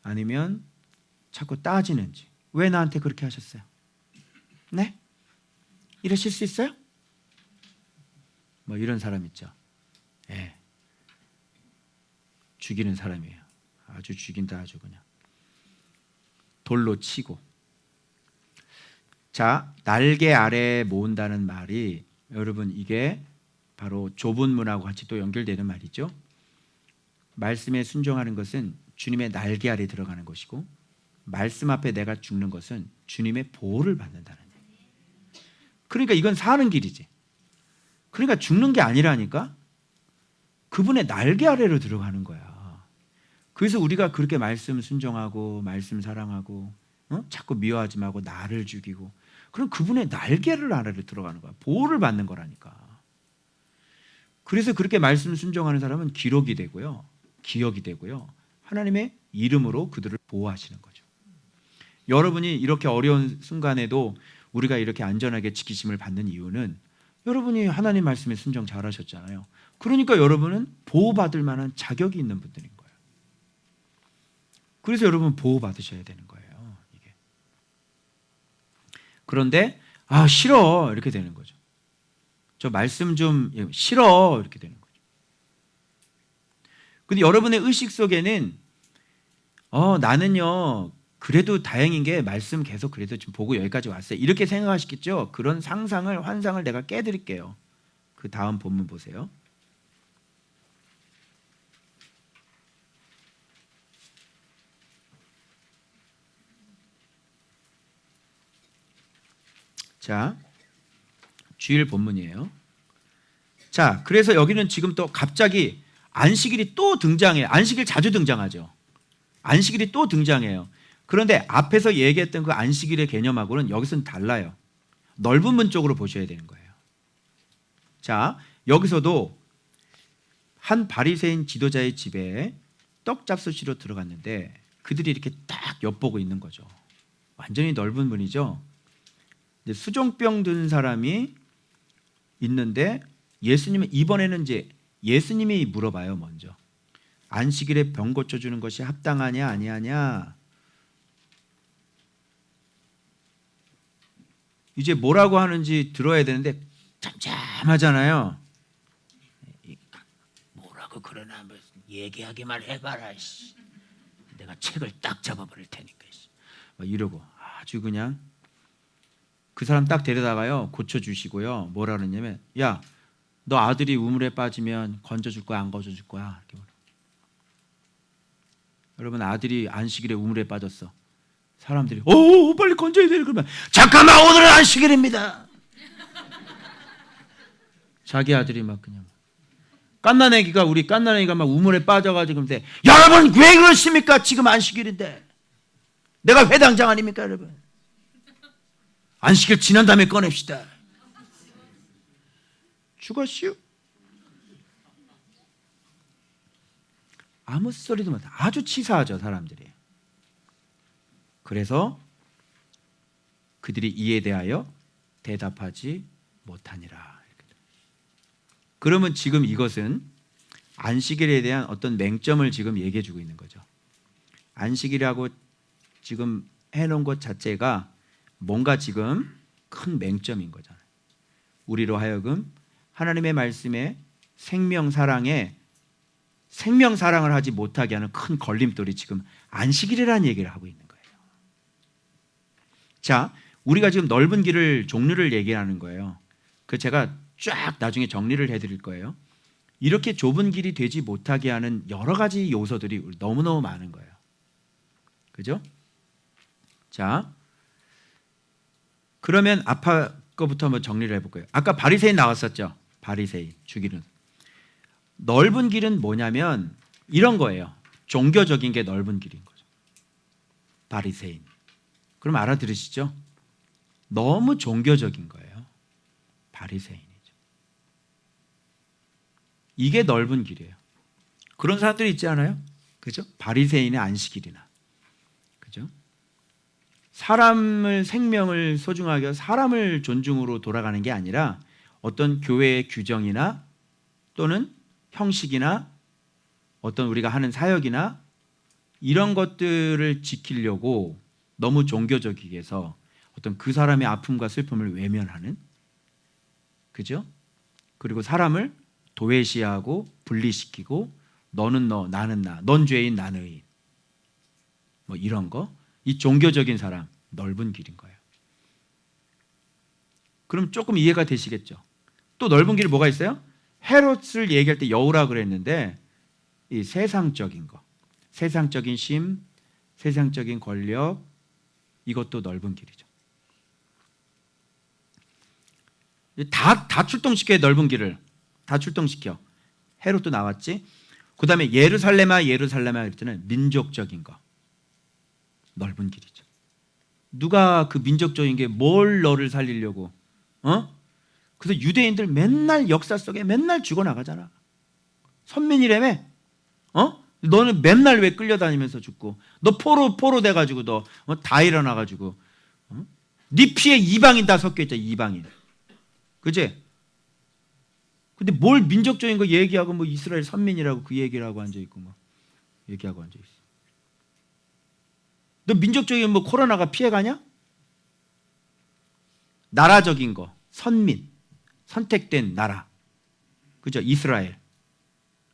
아니면 자꾸 따지는지. 왜 나한테 그렇게 하셨어요? 네? 이러실 수 있어요? 뭐 이런 사람 있죠. 예. 죽이는 사람이에요. 아주 죽인다, 아주 그냥. 돌로 치고. 자, 날개 아래에 모은다는 말이, 여러분 이게 바로 좁은 문하고 같이 또 연결되는 말이죠. 말씀에 순종하는 것은 주님의 날개 아래에 들어가는 것이고, 말씀 앞에 내가 죽는 것은 주님의 보호를 받는다는 얘기예요. 그러니까 이건 사는 길이지. 그러니까 죽는 게 아니라니까, 그분의 날개 아래로 들어가는 거야. 그래서 우리가 그렇게 말씀 순종하고 말씀 사랑하고 자꾸 미워하지 말고 나를 죽이고, 그럼 그분의 날개를 아래로 들어가는 거야. 보호를 받는 거라니까. 그래서 그렇게 말씀 순종하는 사람은 기록이 되고요, 기억이 되고요, 하나님의 이름으로 그들을 보호하시는 거죠. 여러분이 이렇게 어려운 순간에도 우리가 이렇게 안전하게 지키심을 받는 이유는 여러분이 하나님 말씀에 순종 잘하셨잖아요. 그러니까 여러분은 보호받을 만한 자격이 있는 분들인 거예요. 그래서 여러분 보호받으셔야 되는 거예요, 이게. 그런데 싫어 이렇게 되는 거죠. 저 말씀 좀 싫어 이렇게 되는 거죠. 근데 여러분의 의식 속에는 나는요 그래도 다행인 게 말씀 계속 그래도 지금 보고 여기까지 왔어요, 이렇게 생각하시겠죠. 그런 상상을, 환상을 내가 깨드릴게요. 그 다음 본문 보세요. 자, 주일 본문이에요. 자, 그래서 여기는 지금 또 갑자기 안식일이 또 등장해요. 안식일 자주 등장하죠. 안식일이 또 등장해요. 그런데 앞에서 얘기했던 그 안식일의 개념하고는 여기서는 달라요. 넓은 문 쪽으로 보셔야 되는 거예요. 자, 여기서도 한 바리새인 지도자의 집에 떡잡수시로 들어갔는데 그들이 이렇게 딱 엿보고 있는 거죠. 완전히 넓은 문이죠. 수종병 든 사람이 있는데 예수님은 이번에는 이제 예수님이 물어봐요. 먼저 안식일에 병 고쳐주는 것이 합당하냐 아니하냐. 이제 뭐라고 하는지 들어야 되는데 잠잠하잖아요. 뭐라고 그러나 뭐 얘기하기만 해봐라. 내가 책을 딱 잡아버릴 테니까. 막 이러고 아주 그냥 그 사람 딱 데려다가요 고쳐주시고요. 뭐라 그러냐면, 야, 너 아들이 우물에 빠지면 건져줄 거야 안 건져줄 거야? 이렇게 말해요. 여러분, 아들이 안식일에 우물에 빠졌어. 사람들이 빨리 건져야 돼. 그러면 잠깐만, 오늘은 안식일입니다. 자기 아들이 막 그냥 우리 깐난애기가 막 우물에 빠져가지고 그런데, 여러분 왜 그러십니까? 지금 안식일인데. 내가 회당장 아닙니까, 여러분? 안식일 지난 다음에 꺼냅시다. 죽었슈? 아무 소리도 못. 아주 치사하죠, 사람들이. 그래서 그들이 이에 대하여 대답하지 못하니라. 그러면 지금 이것은 안식일에 대한 어떤 맹점을 지금 얘기해 주고 있는 거죠. 안식일이라고 지금 해놓은 것 자체가 뭔가 지금 큰 맹점인 거잖아요. 우리로 하여금 하나님의 말씀에 생명사랑을 하지 못하게 하는 큰 걸림돌이 지금 안식일이라는 얘기를 하고 있는 거예요. 자, 우리가 지금 넓은 길을 종류를 얘기하는 거예요. 그 제가 쫙 나중에 정리를 해드릴 거예요. 이렇게 좁은 길이 되지 못하게 하는 여러 가지 요소들이 너무너무 많은 거예요. 그죠? 자, 그러면 아까 거부터 한번 정리를 해볼까요? 아까 바리새인 나왔었죠. 바리새인 죽이는. 넓은 길은 뭐냐면 이런 거예요. 종교적인 게 넓은 길인 거죠. 바리새인. 그럼 알아들으시죠? 너무 종교적인 거예요. 바리새인이죠. 이게 넓은 길이에요. 그런 사람들이 있지 않아요? 그죠? 바리새인의 안식일이나. 그죠? 사람을 생명을 소중하게 사람을 존중으로 돌아가는 게 아니라 어떤 교회의 규정이나 또는 형식이나 어떤 우리가 하는 사역이나 이런 것들을 지키려고 너무 종교적이게 해서 어떤 그 사람의 아픔과 슬픔을 외면하는, 그죠? 그리고 사람을 도외시하고 분리시키고 너는 너 나는 나, 넌 죄인 나는 의인, 뭐 이런 거, 이 종교적인 사람 넓은 길인 거예요. 그럼 조금 이해가 되시겠죠? 또 넓은 길이 뭐가 있어요? 헤롯을 얘기할 때 여우라 그랬는데 이 세상적인 거, 세상적인 심, 세상적인 권력, 이것도 넓은 길이죠. 다 출동시켜요. 넓은 길을 다 출동시켜. 헤롯도 나왔지. 그 다음에 예루살렘아 예루살렘아 그랬잖아요. 민족적인 거 넓은 길이죠. 누가 그 민족적인 게 뭘 너를 살리려고, 그래서 유대인들 맨날 역사 속에 맨날 죽어나가잖아. 선민이라며? 너는 맨날 왜 끌려다니면서 죽고, 너 포로 돼가지고 너 다 일어나가지고, 네 피에 이방인 다 섞여있잖아. 이방인. 그치? 근데 뭘 민족적인 거 얘기하고 뭐 이스라엘 선민이라고 그 얘기를 하고 앉아있고 뭐 얘기하고 앉아있어. 너 민족적인 뭐 코로나가 피해가냐? 나라적인 거, 선민, 선택된 나라, 그죠? 이스라엘.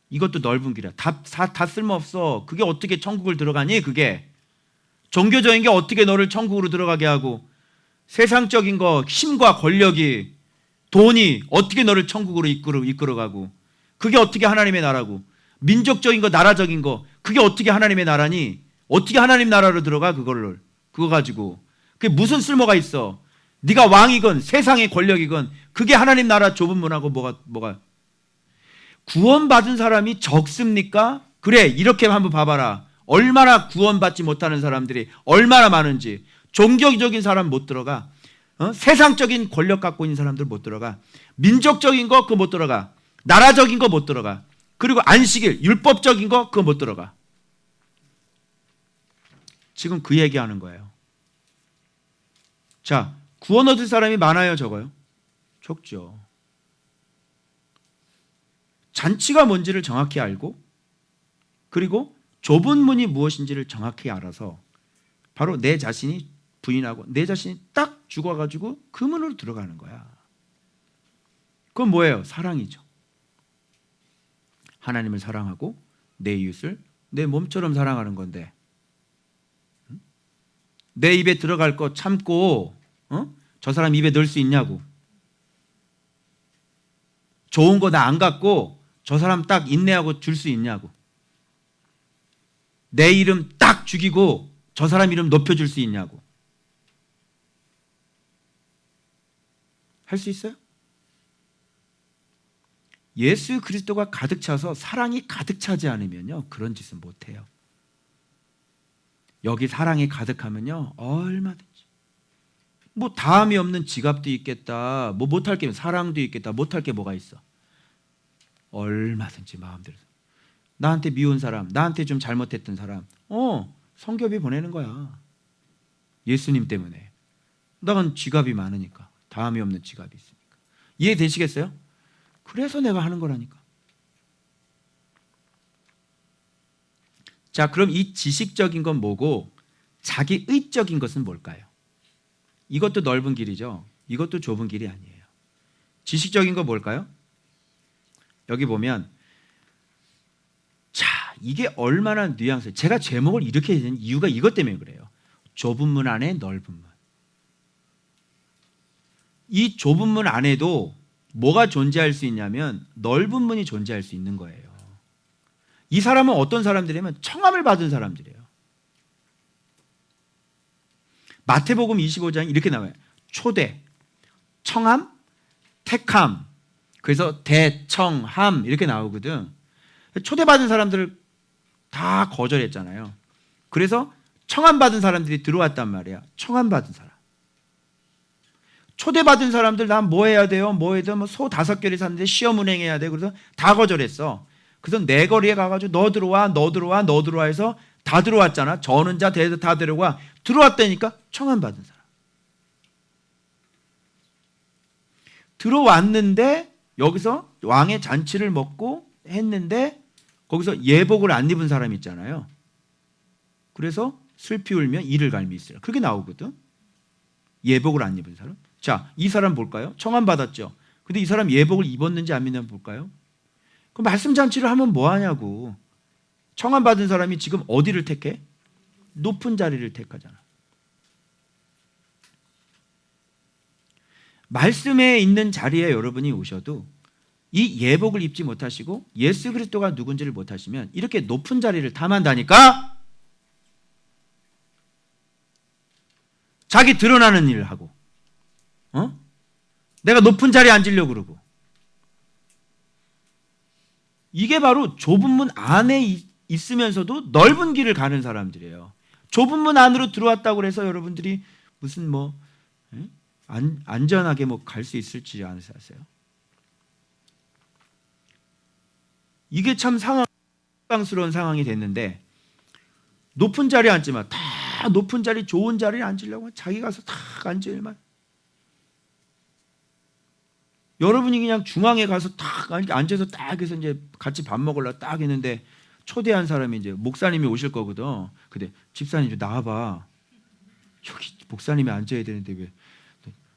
이것도 넓은 길이야. 다 쓸모없어. 그게 어떻게 천국을 들어가니? 그게 종교적인 게 어떻게 너를 천국으로 들어가게 하고, 세상적인 거, 힘과 권력이, 돈이 어떻게 너를 천국으로 이끌어가고, 그게 어떻게 하나님의 나라고, 민족적인 거, 나라적인 거, 그게 어떻게 하나님의 나라니? 어떻게 하나님 나라로 들어가? 그거 가지고 그게 무슨 쓸모가 있어? 네가 왕이건 세상의 권력이건 그게 하나님 나라 좁은 문하고 뭐가 구원받은 사람이 적습니까? 그래, 이렇게 한번 봐봐라. 얼마나 구원받지 못하는 사람들이 얼마나 많은지. 종교적인 사람 못 들어가. 세상적인 권력 갖고 있는 사람들 못 들어가. 민족적인 거 그거 못 들어가. 나라적인 거 못 들어가. 그리고 안식일 율법적인 거 그거 못 들어가. 지금 그 얘기하는 거예요. 자, 구원 얻을 사람이 많아요, 적어요? 적죠. 잔치가 뭔지를 정확히 알고, 그리고 좁은 문이 무엇인지를 정확히 알아서 바로 내 자신이 부인하고 내 자신이 딱 죽어가지고 그 문으로 들어가는 거야. 그건 뭐예요? 사랑이죠. 하나님을 사랑하고 내 이웃을 내 몸처럼 사랑하는 건데, 내 입에 들어갈 거 참고 저 사람 입에 넣을 수 있냐고. 좋은 거 나 안 갖고 저 사람 딱 인내하고 줄 수 있냐고. 내 이름 딱 죽이고 저 사람 이름 높여줄 수 있냐고. 할 수 있어요? 예수 그리스도가 가득 차서 사랑이 가득 차지 않으면요, 그런 짓은 못해요. 여기 사랑이 가득하면요, 얼마든지. 뭐 다음이 없는 지갑도 있겠다. 뭐 못할 게 사랑도 있겠다. 못할 게 뭐가 있어? 얼마든지 마음대로. 나한테 미운 사람, 나한테 좀 잘못했던 사람, 성겹이 보내는 거야. 예수님 때문에. 나는 지갑이 많으니까. 다음이 없는 지갑이 있으니까. 이해되시겠어요? 그래서 내가 하는 거라니까. 자, 그럼 이 지식적인 건 뭐고 자기 의적인 것은 뭘까요? 이것도 넓은 길이죠. 이것도 좁은 길이 아니에요. 지식적인 건 뭘까요? 여기 보면 자, 이게 얼마나 뉘앙스. 제가 제목을 이렇게 된 이유가 이것 때문에 그래요. 좁은 문 안에 넓은 문. 이 좁은 문 안에도 뭐가 존재할 수 있냐면 넓은 문이 존재할 수 있는 거예요. 이 사람은 어떤 사람들이냐면 청함을 받은 사람들이에요. 마태복음 25장 이렇게 나와요. 초대, 청함, 택함. 그래서 대청함 이렇게 나오거든. 초대받은 사람들을 다 거절했잖아요. 그래서 청함받은 사람들이 들어왔단 말이야. 청함받은 사람. 초대받은 사람들 난 뭐 해야 돼요? 뭐 해야 돼요? 소 5개를 샀는데 시험 운행해야 돼. 그래서 다 거절했어. 그래서 내 거리에 가가지고 너 들어와, 너 들어와, 너 들어와 해서 다 들어왔잖아. 저는 자 대도 다 데려와. 들어왔다니까 청함받은 사람. 들어왔는데 여기서 왕의 잔치를 먹고 했는데 거기서 예복을 안 입은 사람 있잖아요. 그래서 슬피 울며 이를 갈미 있으라. 그렇게 나오거든. 예복을 안 입은 사람. 자, 이 사람 볼까요? 청함 받았죠. 근데 이 사람 예복을 입었는지 안 입는지 볼까요? 그럼 말씀 잔치를 하면 뭐 하냐고. 청함 받은 사람이 지금 어디를 택해? 높은 자리를 택하잖아. 말씀에 있는 자리에 여러분이 오셔도 이 예복을 입지 못하시고 예수 그리스도가 누군지를 못하시면 이렇게 높은 자리를 탐한다니까. 자기 드러나는 일을 하고 내가 높은 자리에 앉으려고 그러고. 이게 바로 좁은 문 안에 있으면서도 넓은 길을 가는 사람들이에요. 좁은 문 안으로 들어왔다고 해서 여러분들이 무슨 안전하게 갈 수 있을지 아세요? 이게 참 당스러운 상황이 됐는데 높은 자리에 앉지만 다 높은 자리 좋은 자리에 앉으려고 자기 가서 딱 앉을만. 여러분이 그냥 중앙에 가서 딱 앉아서 딱 해서 이제 같이 밥 먹으려 딱 했는데 초대한 사람이 이제 목사님이 오실 거거든. 근데 집사님 좀 나와봐. 여기 목사님이 앉아야 되는데 왜?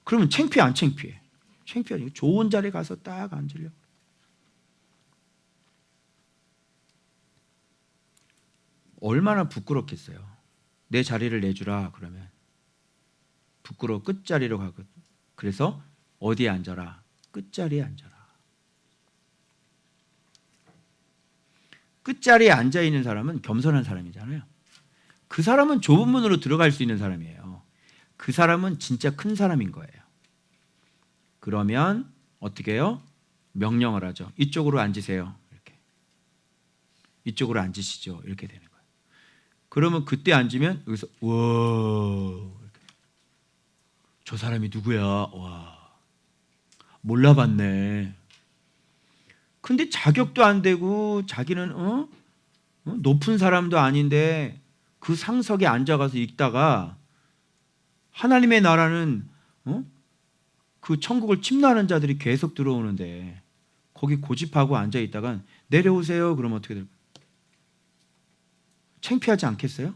그러면 창피해 안 창피해? 창피하지. 좋은 자리에 가서 딱 앉으려고. 얼마나 부끄럽겠어요. 내 자리를 내주라 그러면 부끄러워 끝자리로 가거든. 그래서 어디에 앉아라? 끝자리에 앉아라. 끝자리에 앉아있는 사람은 겸손한 사람이잖아요. 그 사람은 좁은 문으로 들어갈 수 있는 사람이에요. 그 사람은 진짜 큰 사람인 거예요. 그러면 어떻게 해요? 명령을 하죠. 이쪽으로 앉으세요. 이렇게. 이쪽으로 앉으시죠. 이렇게 되는 거예요. 그러면 그때 앉으면 여기서 와, 저 사람이 누구야? 와, 몰라봤네. 근데 자격도 안 되고 자기는 높은 사람도 아닌데 그 상석에 앉아가서 읽다가 하나님의 나라는 그 천국을 침노하는 자들이 계속 들어오는데 거기 고집하고 앉아 있다가 내려오세요. 그러면 어떻게 될까요? 창피하지 않겠어요?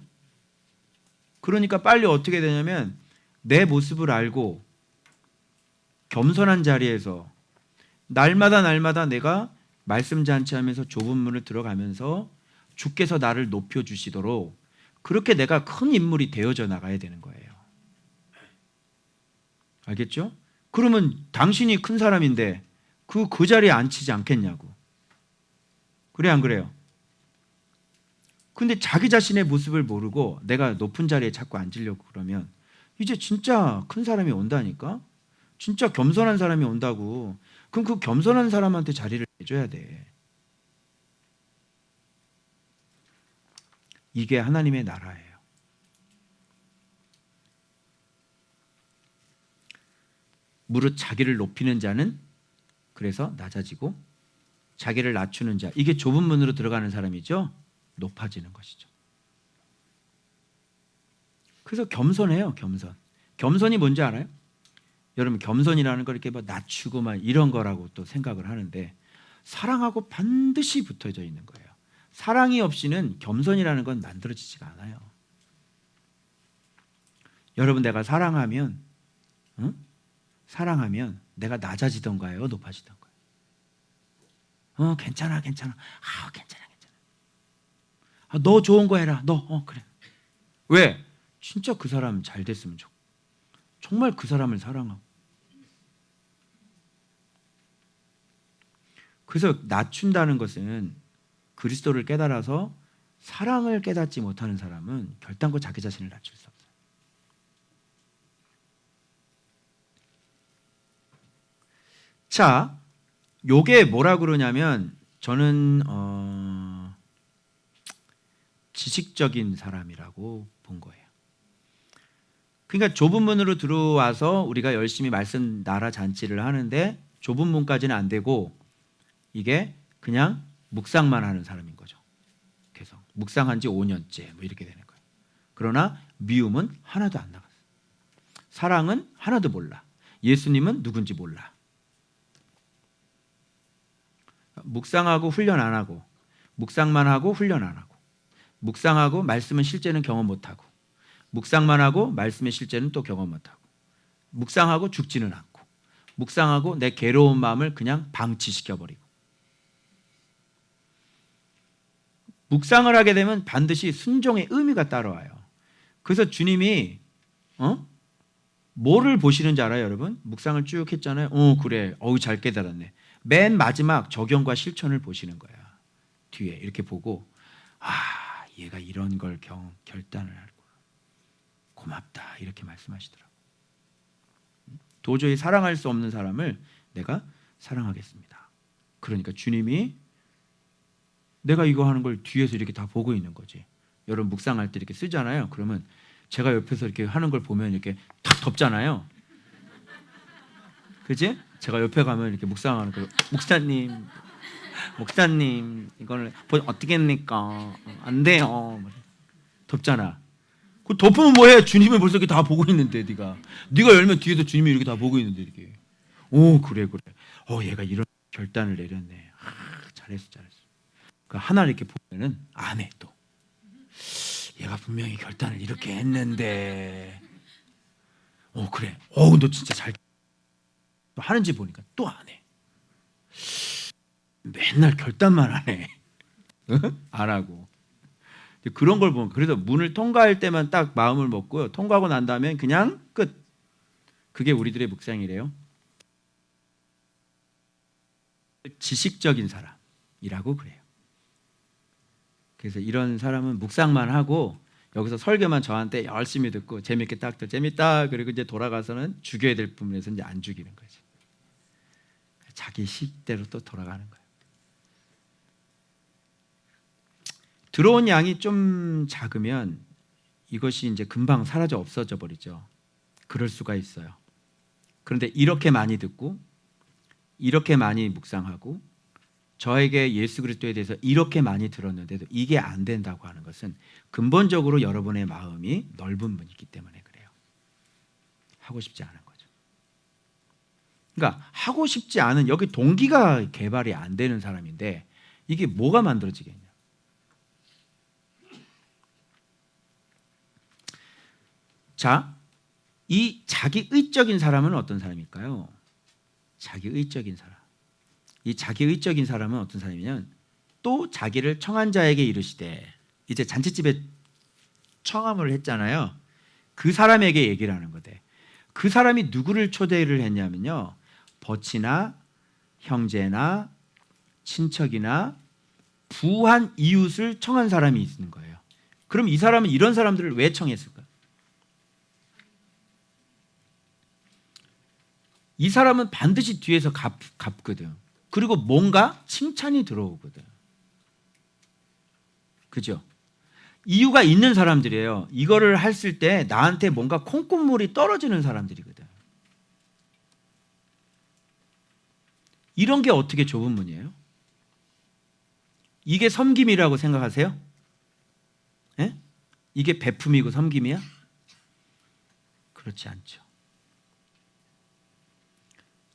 그러니까 빨리 어떻게 되냐면 내 모습을 알고 겸손한 자리에서 날마다 내가 말씀 잔치하면서 좁은 문을 들어가면서 주께서 나를 높여주시도록 그렇게 내가 큰 인물이 되어져 나가야 되는 거예요. 알겠죠? 그러면 당신이 큰 사람인데 그 자리에 앉히지 않겠냐고. 그래 안 그래요? 근데 자기 자신의 모습을 모르고 내가 높은 자리에 자꾸 앉으려고 그러면 이제 진짜 큰 사람이 온다니까? 진짜 겸손한 사람이 온다고. 그럼 그 겸손한 사람한테 자리를 내줘야 돼. 이게 하나님의 나라예요. 무릇 자기를 높이는 자는 그래서 낮아지고 자기를 낮추는 자, 이게 좁은 문으로 들어가는 사람이죠. 높아지는 것이죠. 그래서 겸손해요. 겸손이 뭔지 알아요? 여러분 겸손이라는 걸 이렇게 낮추고 막 이런 거라고 또 생각을 하는데 사랑하고 반드시 붙어져 있는 거예요. 사랑이 없이는 겸손이라는 건 만들어지지가 않아요. 여러분, 내가 사랑하면 사랑하면 내가 낮아지던가요, 높아지던가요? 괜찮아. 괜찮아. 너 좋은 거 해라. 너 그래. 왜? 진짜 그 사람 잘 됐으면 좋고, 정말 그 사람을 사랑하고. 그래서 낮춘다는 것은 그리스도를 깨달아서 사랑을 깨닫지 못하는 사람은 결단코 자기 자신을 낮출 수 없어요. 자, 요게 뭐라 그러냐면 저는 지식적인 사람이라고 본 거예요. 그러니까 좁은 문으로 들어와서 우리가 열심히 말씀 나라 잔치를 하는데 좁은 문까지는 안 되고 이게 그냥 묵상만 하는 사람인 거죠. 계속 묵상한 지 5년째 뭐 이렇게 되는 거예요. 그러나 미움은 하나도 안 나갔어요. 사랑은 하나도 몰라. 예수님은 누군지 몰라. 묵상하고 훈련 안 하고, 묵상만 하고 훈련 안 하고, 묵상하고 말씀은 실제는 경험 못 하고, 묵상만 하고 말씀의 실제는 또 경험 못 하고, 묵상하고 죽지는 않고, 묵상하고 내 괴로운 마음을 그냥 방치시켜 버리고. 묵상을 하게 되면 반드시 순종의 의미가 따라와요. 그래서 주님이 뭐를 보시는지 알아요, 여러분? 묵상을 쭉 했잖아요. 그래. 잘 깨달았네. 맨 마지막 적용과 실천을 보시는 거야. 뒤에 이렇게 보고, 얘가 이런 걸 결단을 하고 고맙다 이렇게 말씀하시더라고. 도저히 사랑할 수 없는 사람을 내가 사랑하겠습니다. 그러니까 주님이 내가 이거 하는 걸 뒤에서 이렇게 다 보고 있는 거지. 여러분 묵상할 때 이렇게 쓰잖아요. 그러면 제가 옆에서 이렇게 하는 걸 보면 이렇게 탁 덮잖아요. 그지? 제가 옆에 가면 이렇게 묵상하는 거, 목사님 이거를 어떻게 합니까? 안 돼요. 덮잖아. 그 덮으면 뭐해? 주님이 벌써 이렇게 다 보고 있는데 네가 열면 뒤에서 주님이 이렇게 다 보고 있는데 이렇게. 그래. 얘가 이런 결단을 내렸네. 잘했어. 그 하나 이렇게 보면은 안 해 또. 얘가 분명히 결단을 이렇게 했는데. 그래. 너 진짜 잘 하는지 보니까 또 안 해. 맨날 결단만 하네. 안 하고. 그런 걸 보면 그래서 문을 통과할 때만 딱 마음을 먹고요. 통과하고 난 다음엔 그냥 끝. 그게 우리들의 묵상이래요. 지식적인 사람이라고 그래요. 그래서 이런 사람은 묵상만 하고 여기서 설교만 저한테 열심히 듣고 재밌게 딱 재밌다. 그리고 이제 돌아가서는 죽여야 될 부분에서 이제 안 죽이는 거지. 자기 식대로 또 돌아가는 거예요. 들어온 양이 좀 작으면 이것이 이제 금방 사라져 없어져 버리죠. 그럴 수가 있어요. 그런데 이렇게 많이 듣고 이렇게 많이 묵상하고 저에게 예수 그리스도에 대해서 이렇게 많이 들었는데도 이게 안 된다고 하는 것은 근본적으로 여러분의 마음이 넓은 분이기 때문에 그래요. 하고 싶지 않은 거죠. 그러니까 하고 싶지 않은 여기 동기가 개발이 안 되는 사람인데 이게 뭐가 만들어지겠냐. 자, 이 자기의적인 사람은 어떤 사람일까요? 자기의적인 사람. 이 자기의적인 사람은 어떤 사람이냐면 또 자기를 청한 자에게 이르시되 이제 잔치집에 청함을 했잖아요. 그 사람에게 얘기를 하는 거대. 그 사람이 누구를 초대를 했냐면요. 벗이나 형제나 친척이나 부한 이웃을 청한 사람이 있는 거예요. 그럼 이 사람은 이런 사람들을 왜 청했을까? 이 사람은 반드시 뒤에서 갚거든. 그리고 뭔가 칭찬이 들어오거든. 그죠? 이유가 있는 사람들이에요. 이거를 했을 때 나한테 뭔가 콩고물이 떨어지는 사람들이거든. 이런 게 어떻게 좁은 문이에요? 이게 섬김이라고 생각하세요? 예? 이게 베품이고 섬김이야? 그렇지 않죠.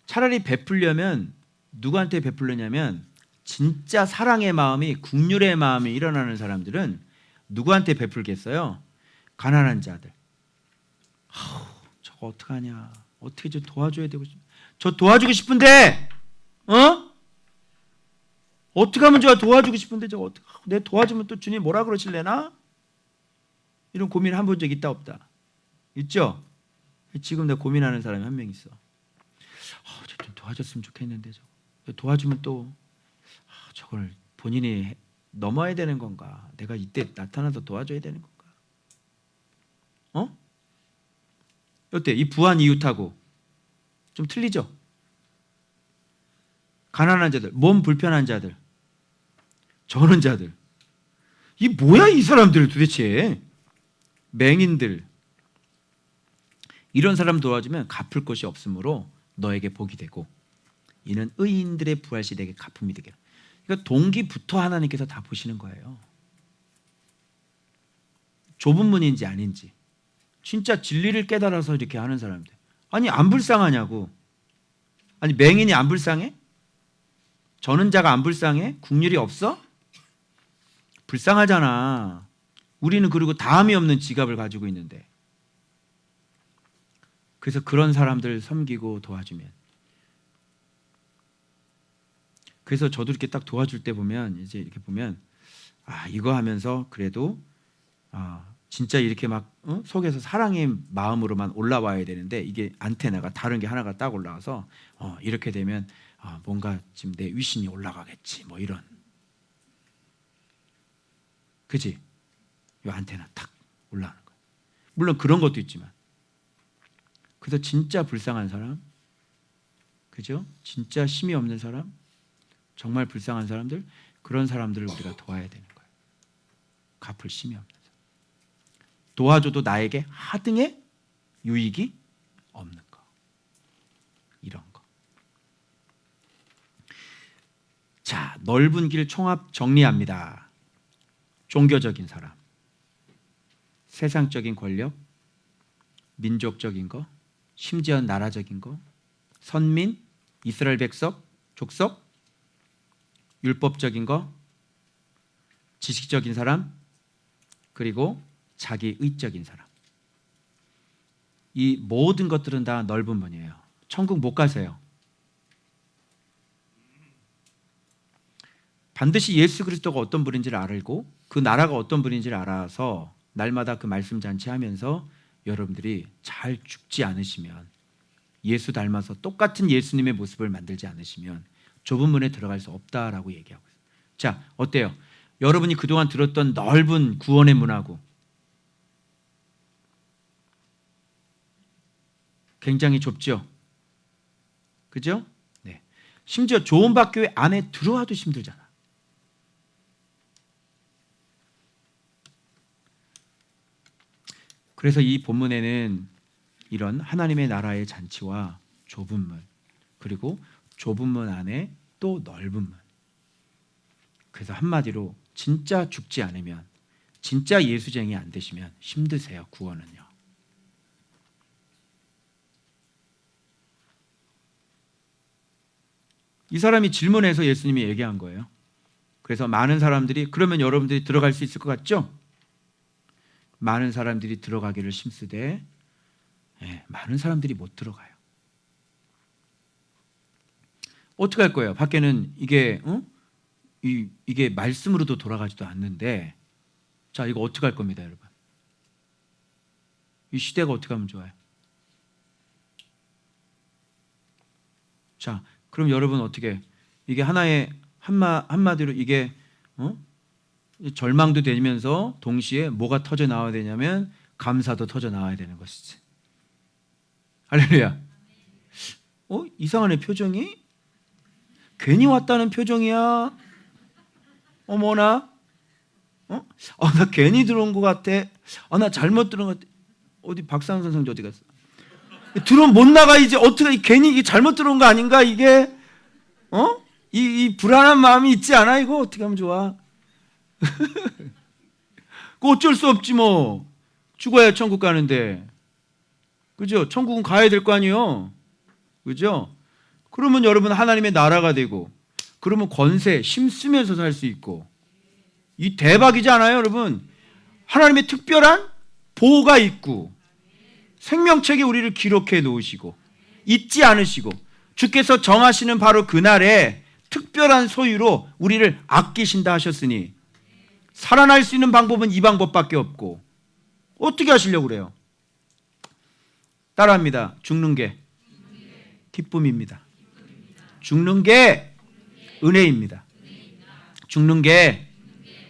차라리 베풀려면 누구한테 베풀려냐면 진짜 사랑의 마음이, 긍휼의 마음이 일어나는 사람들은 누구한테 베풀겠어요? 가난한 자들. 저거 어떡하냐, 어떻게 좀 도와줘야 되고, 저 도와주고 싶은데 어떻게 하면 좋아? 도와주고 싶은데 저거 어떻게, 내 도와주면 또 주님 뭐라 그러실래나? 이런 고민 한 번 적 있다 없다? 있죠? 지금 내가 고민하는 사람이 한 명 있어. 좀 도와줬으면 좋겠는데 저거 도와주면 또 저걸 본인이 넘어야 되는 건가? 내가 이때 나타나서 도와줘야 되는 건가? 어때? 이 부한 이웃하고 좀 틀리죠? 가난한 자들, 몸 불편한 자들, 저는 자들, 이 뭐야 이 사람들 도대체? 맹인들, 이런 사람 도와주면 갚을 것이 없으므로 너에게 복이 되고 이는 의인들의 부활시 내게 갚음이 되게. 그러니까 동기부터 하나님께서 다 보시는 거예요. 좁은 문인지 아닌지, 진짜 진리를 깨달아서 이렇게 하는 사람들. 아니 안 불쌍하냐고. 아니 맹인이 안 불쌍해? 저는 자가 안 불쌍해? 국률이 없어? 불쌍하잖아. 우리는 그리고 다함이 없는 지갑을 가지고 있는데. 그래서 그런 사람들 섬기고 도와주면, 그래서 저도 이렇게 딱 도와줄 때 보면, 이제 이렇게 보면 이거 하면서 그래도 진짜 이렇게 막 속에서 사랑의 마음으로만 올라와야 되는데, 이게 안테나가 다른 게 하나가 딱 올라와서 이렇게 되면 뭔가 지금 내 위신이 올라가겠지, 뭐 이런, 그지? 이 안테나 탁 올라가는 거야. 물론 그런 것도 있지만, 그래서 진짜 불쌍한 사람, 그죠? 진짜 힘이 없는 사람, 정말 불쌍한 사람들, 그런 사람들을 우리가 도와야 되는 거예요. 갚을 힘이 없는 사람. 도와줘도 나에게 하등의 유익이 없는 거, 이런 거. 자, 넓은 길 총합 정리합니다. 종교적인 사람, 세상적인 권력, 민족적인 거, 심지어 나라적인 거, 선민, 이스라엘 백성, 족속, 율법적인 거, 지식적인 사람, 그리고 자기의적인 사람. 이 모든 것들은 다 넓은 문이에요. 천국 못 가세요. 반드시 예수 그리스도가 어떤 분인지를 알고 그 나라가 어떤 분인지를 알아서 날마다 그 말씀 잔치하면서 여러분들이 잘 죽지 않으시면, 예수 닮아서 똑같은 예수님의 모습을 만들지 않으시면 좁은 문에 들어갈 수 없다라고 얘기하고 있어요. 자, 어때요? 여러분이 그동안 들었던 넓은 구원의 문하고 굉장히 좁죠? 그죠? 네. 심지어 좋은 학교에 안에 들어와도 힘들잖아. 그래서 이 본문에는 이런 하나님의 나라의 잔치와 좁은 문, 그리고 좁은 문 안에 또 넓은 문. 그래서 한마디로 진짜 죽지 않으면, 진짜 예수쟁이 안 되시면 힘드세요, 구원은요. 이 사람이 질문해서 예수님이 얘기한 거예요. 그래서 많은 사람들이, 그러면 여러분들이 들어갈 수 있을 것 같죠? 많은 사람들이 들어가기를 힘쓰되 많은 사람들이 못 들어가요. 어떻게 할 거예요? 밖에는 이게 이게 말씀으로도 돌아가지도 않는데, 자, 이거 어떻게 할 겁니다, 여러분? 이 시대가 어떻게 하면 좋아요? 자, 그럼 여러분 어떻게, 이게 하나의 한마디로 이게 절망도 되면서 동시에 뭐가 터져 나와야 되냐면 감사도 터져 나와야 되는 것이지. 할렐루야. 이상하네, 표정이. 괜히 왔다는 표정이야. 어머나. 나 괜히 들어온 것 같아. 나 잘못 들어온 것 같아. 어디 박상선 선생님 어디 갔어? 들어오면 못 나가. 이제 어떻게, 괜히 잘못 들어온 거 아닌가 이게? 이 불안한 마음이 있지 않아? 이거 어떻게 하면 좋아? 그 어쩔 수 없지 뭐. 죽어야 천국 가는데, 그죠? 천국은 가야 될 거 아니에요, 그죠? 그러면 여러분 하나님의 나라가 되고, 그러면 권세, 힘쓰면서 살 수 있고, 이 대박이지 않아요, 여러분? 하나님의 특별한 보호가 있고, 생명책에 우리를 기록해 놓으시고, 잊지 않으시고, 주께서 정하시는 바로 그날에 특별한 소유로 우리를 아끼신다 하셨으니, 살아날 수 있는 방법은 이 방법밖에 없고, 어떻게 하시려고 그래요? 따라합니다. 죽는 게 기쁨입니다. 죽는 게 은혜입니다. 죽는 게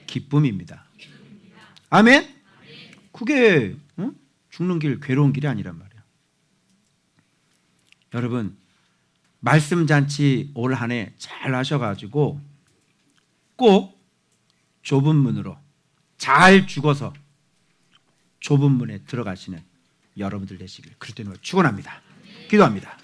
기쁨입니다. 아멘? 그게 죽는 길, 괴로운 길이 아니란 말이에요. 여러분, 말씀 잔치 올 한 해 잘 하셔가지고 꼭 좁은 문으로 잘 죽어서 좁은 문에 들어가시는 여러분들 되시길 그리스도인으로 축원합니다. 기도합니다.